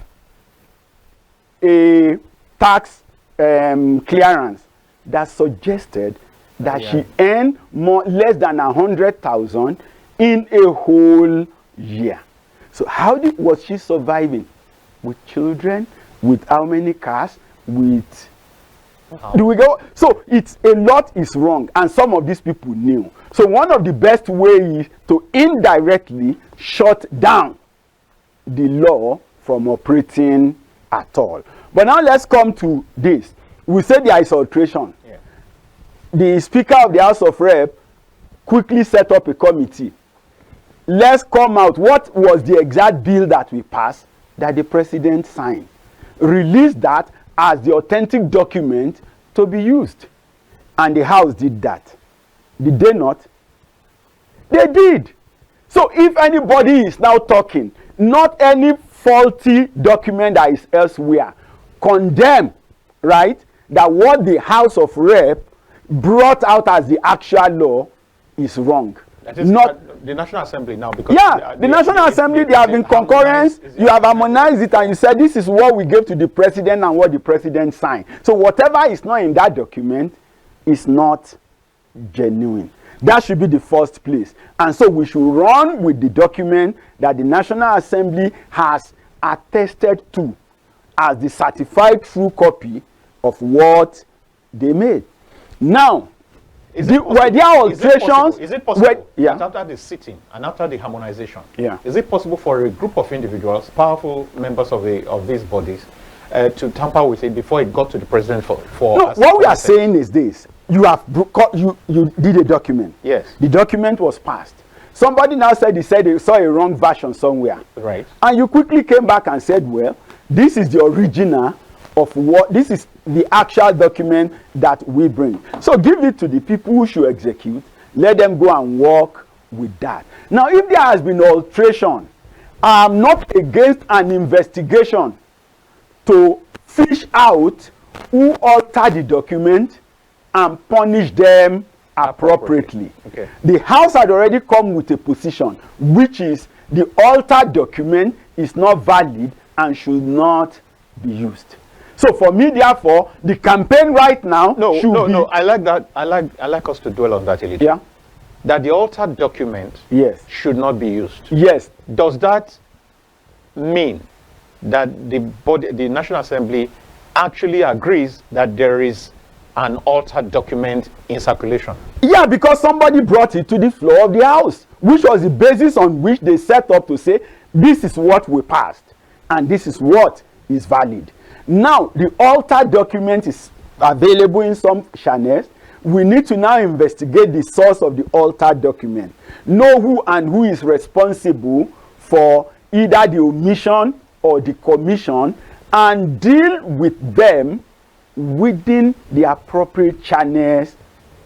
a tax clearance that suggested that she earned less than 100,000 in a whole year. So how was she surviving? With children? With how many cars? With... Do we go? So it's a lot is wrong, and some of these people knew. So one of the best ways to indirectly shut down the law from operating at all. But now let's come to this. We said there is alteration. Yeah. The Speaker of the House of Rep quickly set up a committee. Let's come out. What was the exact bill that we passed that the president signed? Release that as the authentic document to be used. And the House did that. Did they not? They did. So if anybody is now talking, not any faulty document that is elsewhere, condemn, right, that what the House of Rep brought out as the actual law is wrong. That is not the National Assembly now, because the National Assembly, they have been concurrence. You have harmonized it, and you said this is what we gave to the president and what the president signed. So whatever is not in that document is not genuine. That should be the first place. And so we should run with the document that the National Assembly has attested to as the certified true copy of what they made. Now, were there alterations? Is it possible yeah. that after the sitting and after the harmonization, yeah. is it possible for a group of individuals, powerful members of these bodies, to tamper with it before it got to the president for no, what we are saying is this: you did a document. Yes. The document was passed. Somebody now said he saw a wrong version somewhere. Right. And you quickly came back and said, well, this is the original of what, this is the actual document that we bring. So give it to the people who should execute. Let them go and work with that. Now, if there has been alteration, I am not against an investigation to fish out who altered the document and punish them appropriately. Okay. The House had already come with a position, which is the altered document is not valid and should not be used. So for me, therefore, the campaign right now should be... No, I like that. I like us to dwell on that a little. Yeah. That the altered document should not be used. Yes. Does that mean that the National Assembly actually agrees that there is an altered document in circulation? Yeah, because somebody brought it to the floor of the House, which was the basis on which they set up to say, this is what we passed, and this is what is valid. Now, the altered document is available in some channels. We need to now investigate the source of the altered document, know who is responsible for either the omission or the commission, and deal with them within the appropriate channels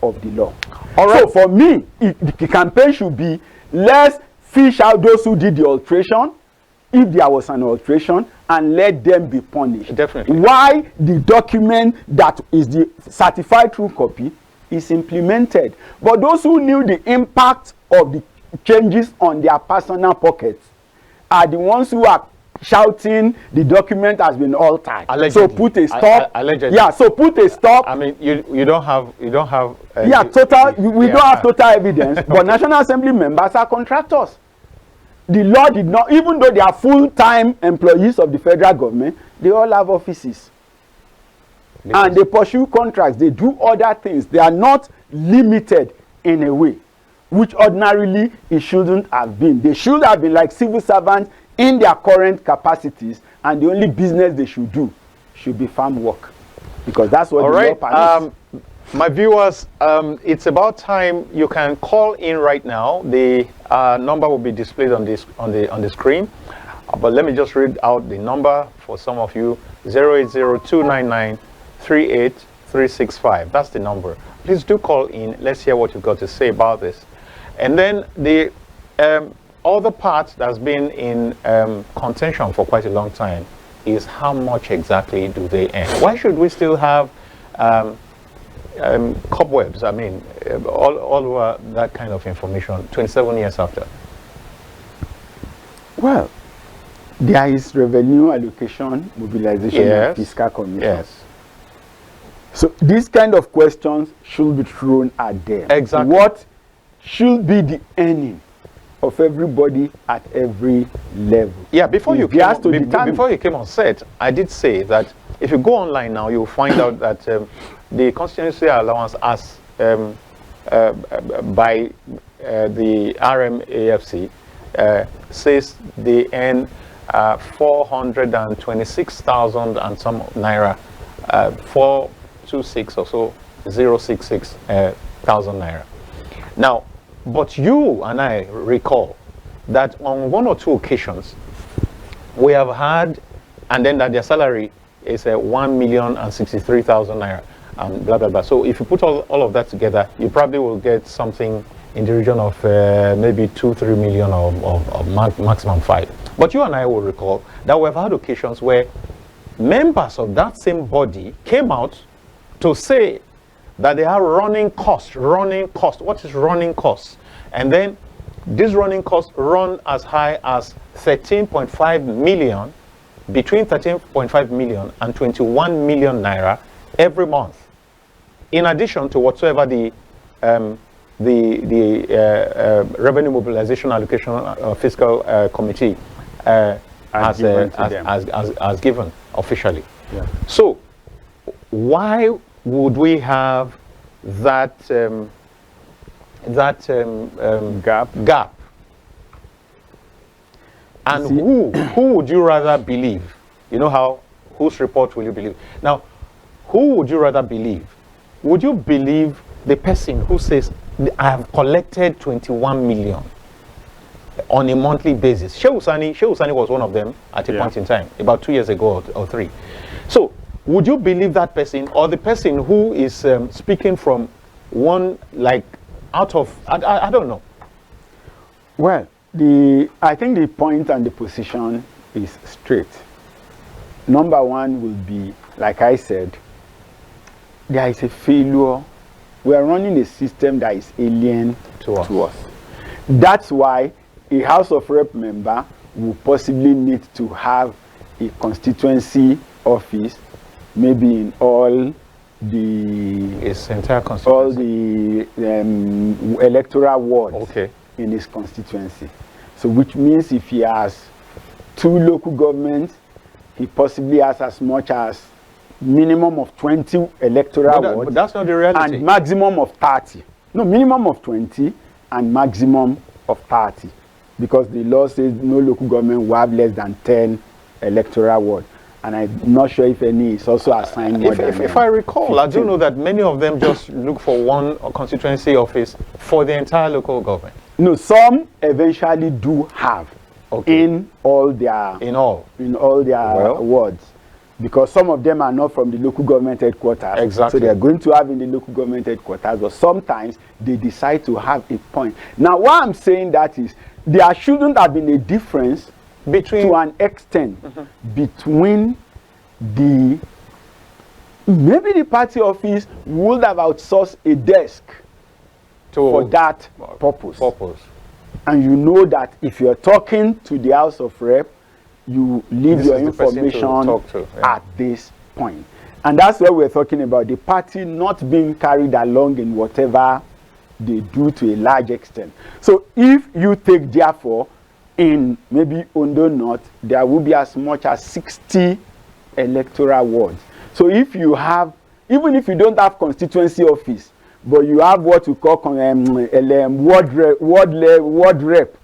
of the law. All right. So for me, the campaign should be, let's fish out those who did the alteration, if there was an alteration, and let them be punished. Definitely. Why the document that is the certified true copy is implemented. But those who knew the impact of the changes on their personal pockets are the ones who are shouting the document has been altered. Allegedly. So put a stop. Allegedly. Yeah, so put a stop. I mean, you don't have we don't have total evidence, but National Assembly members are contractors. The law did not, even though they are full-time employees of the federal government, they all have offices. Yes. And they pursue contracts, they do other things. They are not limited in a way, which ordinarily it shouldn't have been. They should have been like civil servants in their current capacities, and the only business they should do should be farm work, because that's what the law permits. My viewers, it's about time you can call in right now. The number will be displayed on the screen, but let me just read out the number for some of you: 08029938365. That's the number. Please do call in. Let's hear what you've got to say about this. And then the other part that's been in contention for quite a long time is how much exactly do they earn? Why should we still have cobwebs, I mean, all over that kind of information 27 years after? Well, there is revenue allocation, mobilization, and fiscal commission. Yes. So these kind of questions should be thrown at them. Exactly. What should be the earning of everybody at every level? Yeah, before you came on set, I did say that if you go online now, you'll find out that the constituency allowance as by the RMAFC says they earn 426,000 and some naira, 426 or so, 066 thousand naira. Now, but you and I recall that on one or two occasions we have had, and then that their salary is 1,063,000 naira, and blah blah blah. So if you put all of that together, you probably will get something in the region of maybe 2-3 million or maximum 5. But you and I will recall that we've had occasions where members of that same body came out to say that they are running costs. What is running costs? And then these running costs run as high as 13.5 million, between 13.5 million and 21 million naira every month, in addition to whatsoever the Revenue Mobilization Allocation Fiscal Committee has given officially. Yeah. So why would we have that gap. And who would you rather believe? You know how, whose report will you believe? Now, who would you rather believe? Would you believe the person who says, I have collected 21 million on a monthly basis? Shehu Sani was one of them at a point in time, about 2 years ago or 3. So, would you believe that person, or the person who is speaking from one, like, out of, I don't know. Well, I think the point and the position is straight. Number one will be, like I said, there is a failure. We are running a system that is alien to us. That's why a House of Rep member will possibly need to have a constituency office, maybe in all the electoral wards in his constituency. So which means if he has 2 local governments, he possibly has as much as minimum of 20 electoral wards. But that's not the reality. And maximum of 30. No, minimum of 20 and maximum of 30. Because the law says no local government will have less than 10 electoral wards. And I'm not sure if any is also assigned more than if I recall, 15. I do know that many of them just look for one constituency office for the entire local government. No, some eventually do have in all their wards, because some of them are not from the local government headquarters. Exactly. So they are going to have in the local government headquarters, but sometimes they decide to have a point. Now, why I'm saying that is there shouldn't have been a difference to an extent between maybe the party office would have outsourced a desk for that purpose. And you know that if you're talking to the House of Rep, you leave your information at this point. And that's why we're talking about the party not being carried along in whatever they do to a large extent. So if you take, therefore, in maybe Ondo North, there will be as much as 60 electoral wards. So if you have, even if you don't have constituency office, but you have what we call ward rep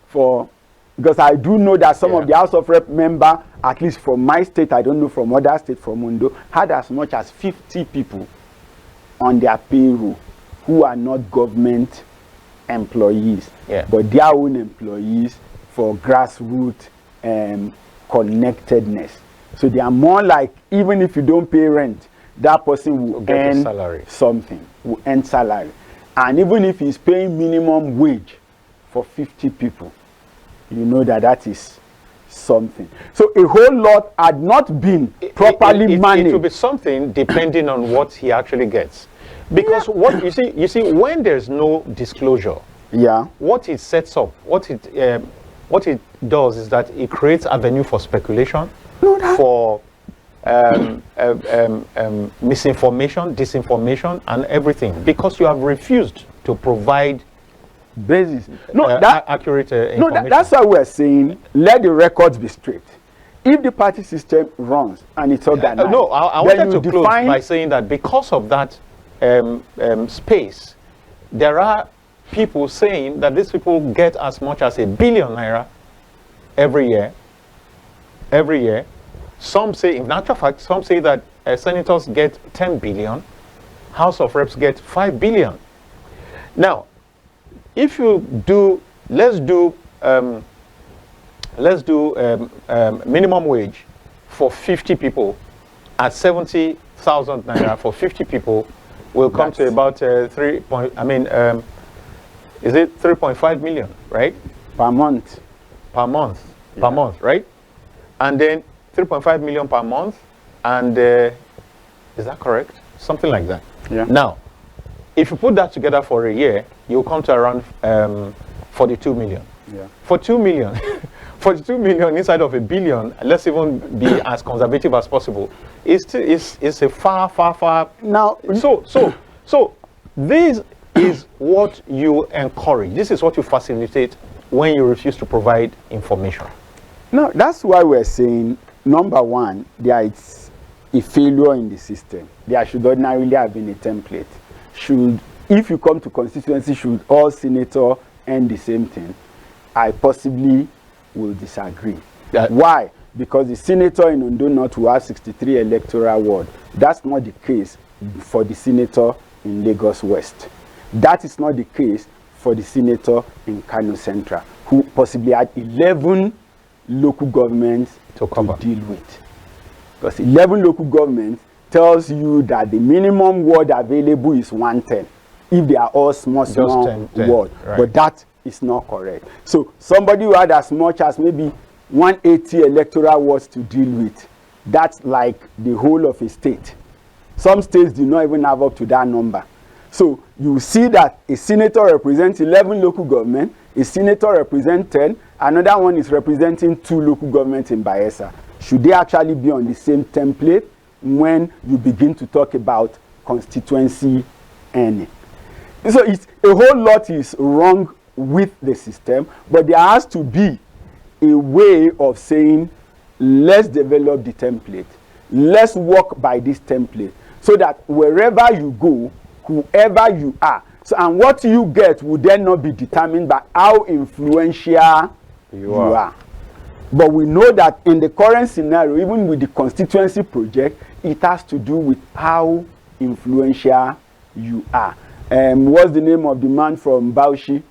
for, because I do know that some of the House of Rep member, at least from my state, I don't know from other states, from Ondo, had as much as 50 people on their payroll who are not government employees, but their own employees for grassroots connectedness. So they are more like, even if you don't pay rent, that person will earn something, will earn salary. And even if he's paying minimum wage for 50 people, you know that is something. So a whole lot had not been properly managed. It will be something depending on what he actually gets. Because what you see, when there's no disclosure, what it sets up, what it does is that it creates avenue for speculation, for misinformation, disinformation, and everything, because you have refused to provide basis. Accurate information. That's why we're saying let the records be straight. If the party system runs and it's organized, I wanted to close by saying that because of that space, there are people saying that these people get as much as ₦1 billion every year. Some say, in actual fact, some say that senators get 10 billion, House of Reps get 5 billion. Now, if you do, let's do minimum wage for 50 people at 70,000 naira for 50 people will come to about is it 3.5 million, right? Per month. Per month, right? And then 3.5 million per month, and is that correct? Something like that. Yeah. Now, if you put that together for a year, you'll come to around 42 million. Yeah. For 2 million, 42 million inside of $1 billion, let's even be as conservative as possible. It's a far. Now, so this is what you encourage. This is what you facilitate when you refuse to provide information. No, that's why we're saying, number one, there is a failure in the system. There should ordinarily have been a template. If you come to constituency, should all senators end the same thing? I possibly will disagree. Why? Because the senator in Ondo North will have 63 electoral ward. That's not the case for the senator in Lagos West. That is not the case for the senator in Kano Central, who possibly had 11 local governments to deal with. Because 11 local governments tells you that the minimum ward available is 110 if they are all small 10 ward. Right. But that is not correct. So somebody who had as much as maybe 180 electoral wards to deal with, that's like the whole of a state. Some states do not even have up to that number. So you see that a senator represents 11 local governments, a senator represents 10, another one is representing 2 local governments in Bayelsa. Should they actually be on the same template when you begin to talk about constituency earning? So it's a whole lot is wrong with the system, but there has to be a way of saying, let's develop the template. Let's work by this template so that wherever you go, whoever you are, so and what you get will then not be determined by how influential you are. But we know that in the current scenario, even with the constituency project, it has to do with how influential you are. What's the name of the man from Bauchi?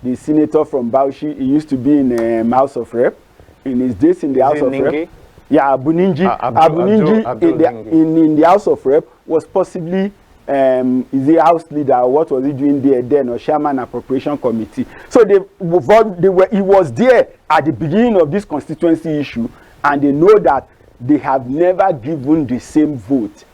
The senator from Bauchi. He used to be in House of Rep. In his days in the House of Rep. Yeah, Abuninji. Abuninji in the House of Rep was possibly is the House leader. What was he doing there then? Or Chairman Appropriation Committee. So he was there at the beginning of this constituency issue, and they know that they have never given the same vote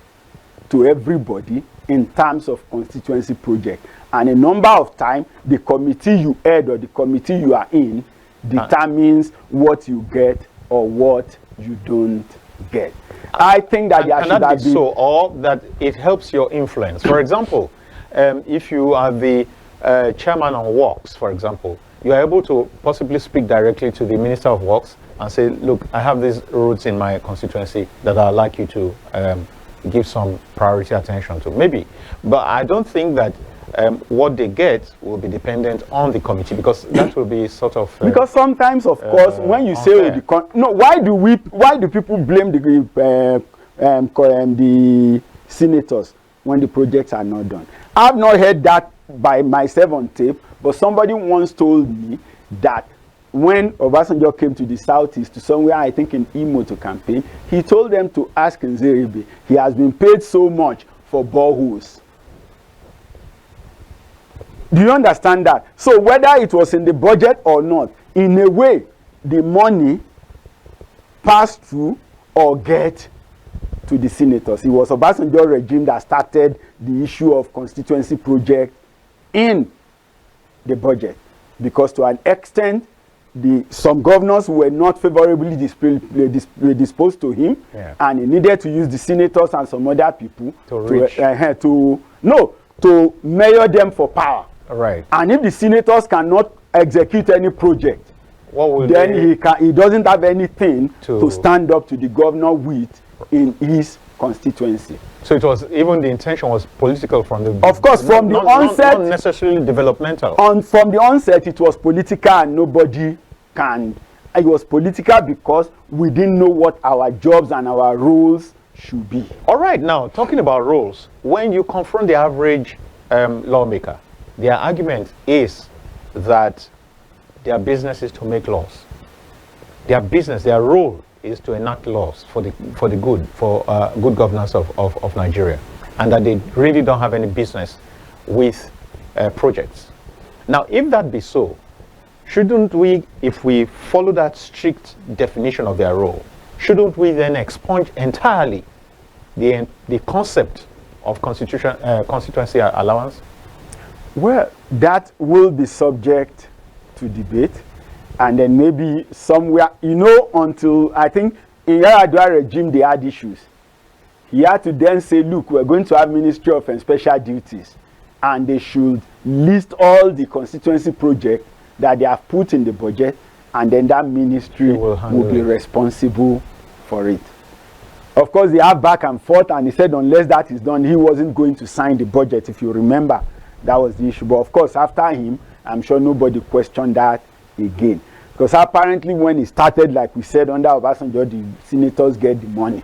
to everybody in terms of constituency project. And a number of times, the committee you head or the committee you are in determines what you get or what you don't get. I think that there should have been so, or that it helps your influence. For example, if you are the chairman on works, for example, you are able to possibly speak directly to the Minister of Works and say, look, I have these roads in my constituency that I'd like you to give some priority attention to. Maybe. But I don't think that what they get will be dependent on the committee, because that will be sort of because sometimes, of course, when you say why do people blame the senators when the projects are not done? I've not heard that by myself on tape, but somebody once told me that when Obasanjo came to the southeast, to somewhere I think in Imo to campaign, he told them to ask Nzeribe. He has been paid so much for boreholes. Do you understand that? So whether it was in the budget or not, in a way, the money passed through or get to the senators. It was Obasanjo regime that started the issue of constituency project in the budget, because to an extent, some governors were not favorably disposed to him, and he needed to use the senators and some other people to measure them for power. Right. And if the senators cannot execute any project, then he doesn't have anything to stand up to the governor with in his constituency. So it was, even the intention was political from the... Of course, from the onset... Not necessarily developmental. From the onset, it was political, and nobody can... It was political because we didn't know what our jobs and our roles should be. All right, now, talking about roles, when you confront the average lawmaker, their argument is that their business is to make laws. Their business, their role is to enact laws for good governance of Nigeria, and that they really don't have any business with projects. Now, if that be so, shouldn't we, if we follow that strict definition of their role, shouldn't we then expunge entirely the concept of constituency allowance? Well, that will be subject to debate, and then maybe somewhere, until I think in Yar'Adua regime they had issues. He had to then say, look, we're going to have Ministry of Special Duties, and they should list all the constituency projects that they have put in the budget, and then that ministry will be responsible for it. Of course, they have back and forth, and he said unless that is done, he wasn't going to sign the budget. If you remember, that was the issue. But of course, after him, I'm sure nobody questioned that again. Because apparently when it started, like we said, under Obasanjo, the senators get the money.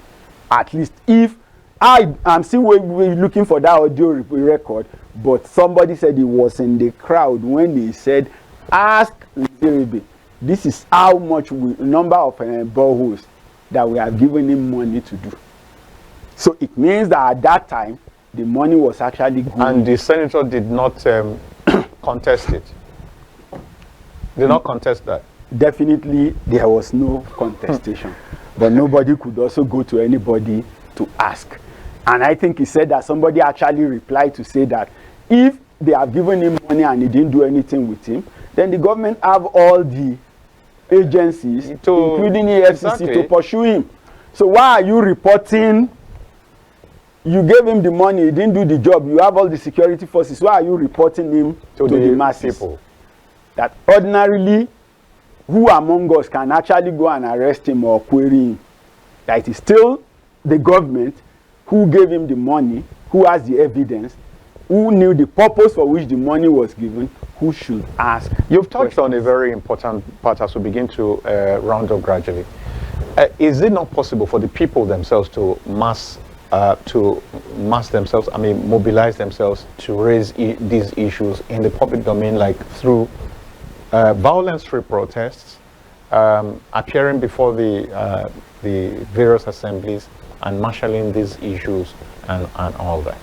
At least if I'm still looking for that audio record, but somebody said he was in the crowd when he said, ask Nzeribe, this is how much number of boreholes that we have given him money to do. So it means that at that time, the money was actually good. And the senator did not contest it. Did not contest that. Definitely, there was no contestation. But nobody could also go to anybody to ask. And I think he said that somebody actually replied to say that if they have given him money and he didn't do anything with him, then the government have all the agencies, including EFCC, to pursue him. So why are you reporting? You gave him the money, he didn't do the job. You have all the security forces. Why are you reporting him to the masses? People. That ordinarily, who among us can actually go and arrest him or query him? That it is still the government who gave him the money, who has the evidence, who knew the purpose for which the money was given, who should ask. You've touched on a very important part as we begin to round up gradually. Is it not possible for the people themselves to mass themselves, mobilize themselves to raise these issues in the public domain, like through violence-free protests, appearing before the various assemblies and marshalling these issues and all that?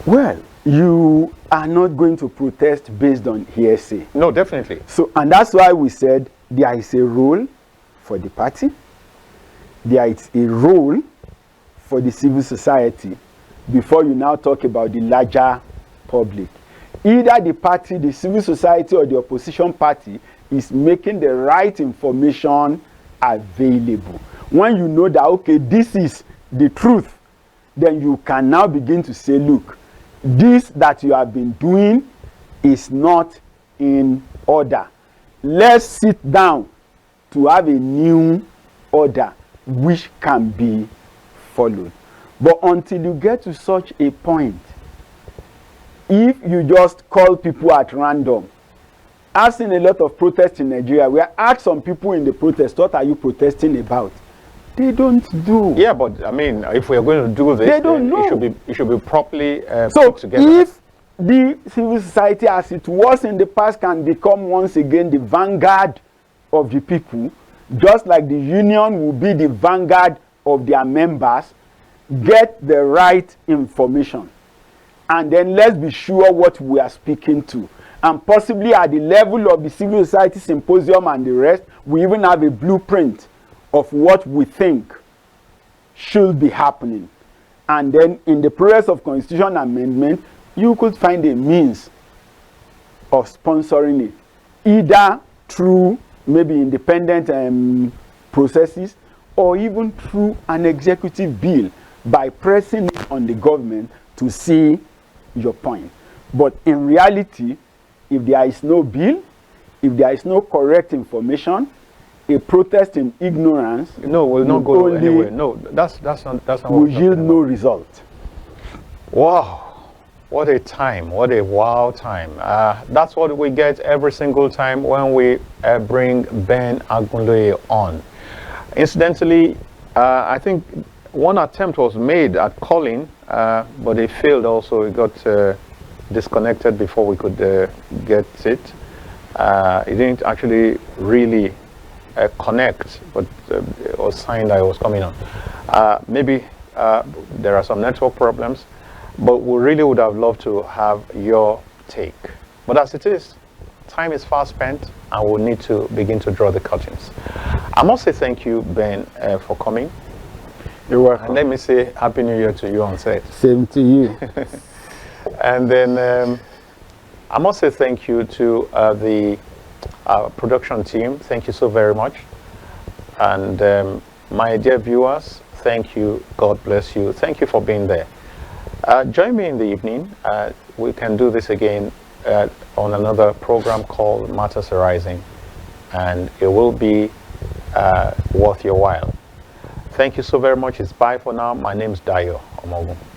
Well, you are not going to protest based on hearsay. No, definitely. So, and that's why we said there is a role for the party, there is a role for the civil society before you now talk about the larger public. Either the party, the civil society, or the opposition party is making the right information available. When you know that, okay, this is the truth, then you can now begin to say, look, this that you have been doing is not in order. Let's sit down to have a new order which can be followed. But until you get to such a point, if you just call people at random, I've seen a lot of protests in Nigeria where I asked some people in the protest, what are you protesting about? They don't do. Yeah, but if we are going to do this, they don't know. It should be properly put together. If the civil society as it was in the past can become once again the vanguard of the people, just like the union will be the vanguard of their members, get the right information. And then let's be sure what we are speaking to. And possibly at the level of the civil society symposium and the rest, we even have a blueprint of what we think should be happening. And then in the process of constitution amendment, you could find a means of sponsoring it, either through maybe independent processes or even through an executive bill by pressing it on the government to see your point. But in reality, if there is no bill, if there is no correct information, a protest in ignorance will not go anywhere. No, that's not will yield no result. Wow, what a time! What a wow time! That's what we get every single time when we bring Ben Agunloye on. Incidentally, I think one attempt was made at calling, but it failed. Also, it got disconnected before we could get it. It didn't actually really connect, but it was sign that it was coming on. Maybe there are some network problems, but we really would have loved to have your take. But as it is, time is fast spent and we'll need to begin to draw the curtains. I must say thank you, Ben, for coming. You're welcome. And let me say Happy New Year to you on set. Same to you. And then I must say thank you to the production team. Thank you so very much. And my dear viewers, thank you. God bless you. Thank you for being there. Join me in the evening. We can do this again on another program called Matters Arising, and it will be worth your while. Thank you so very much. It's bye for now. My name is Dayo Omogun.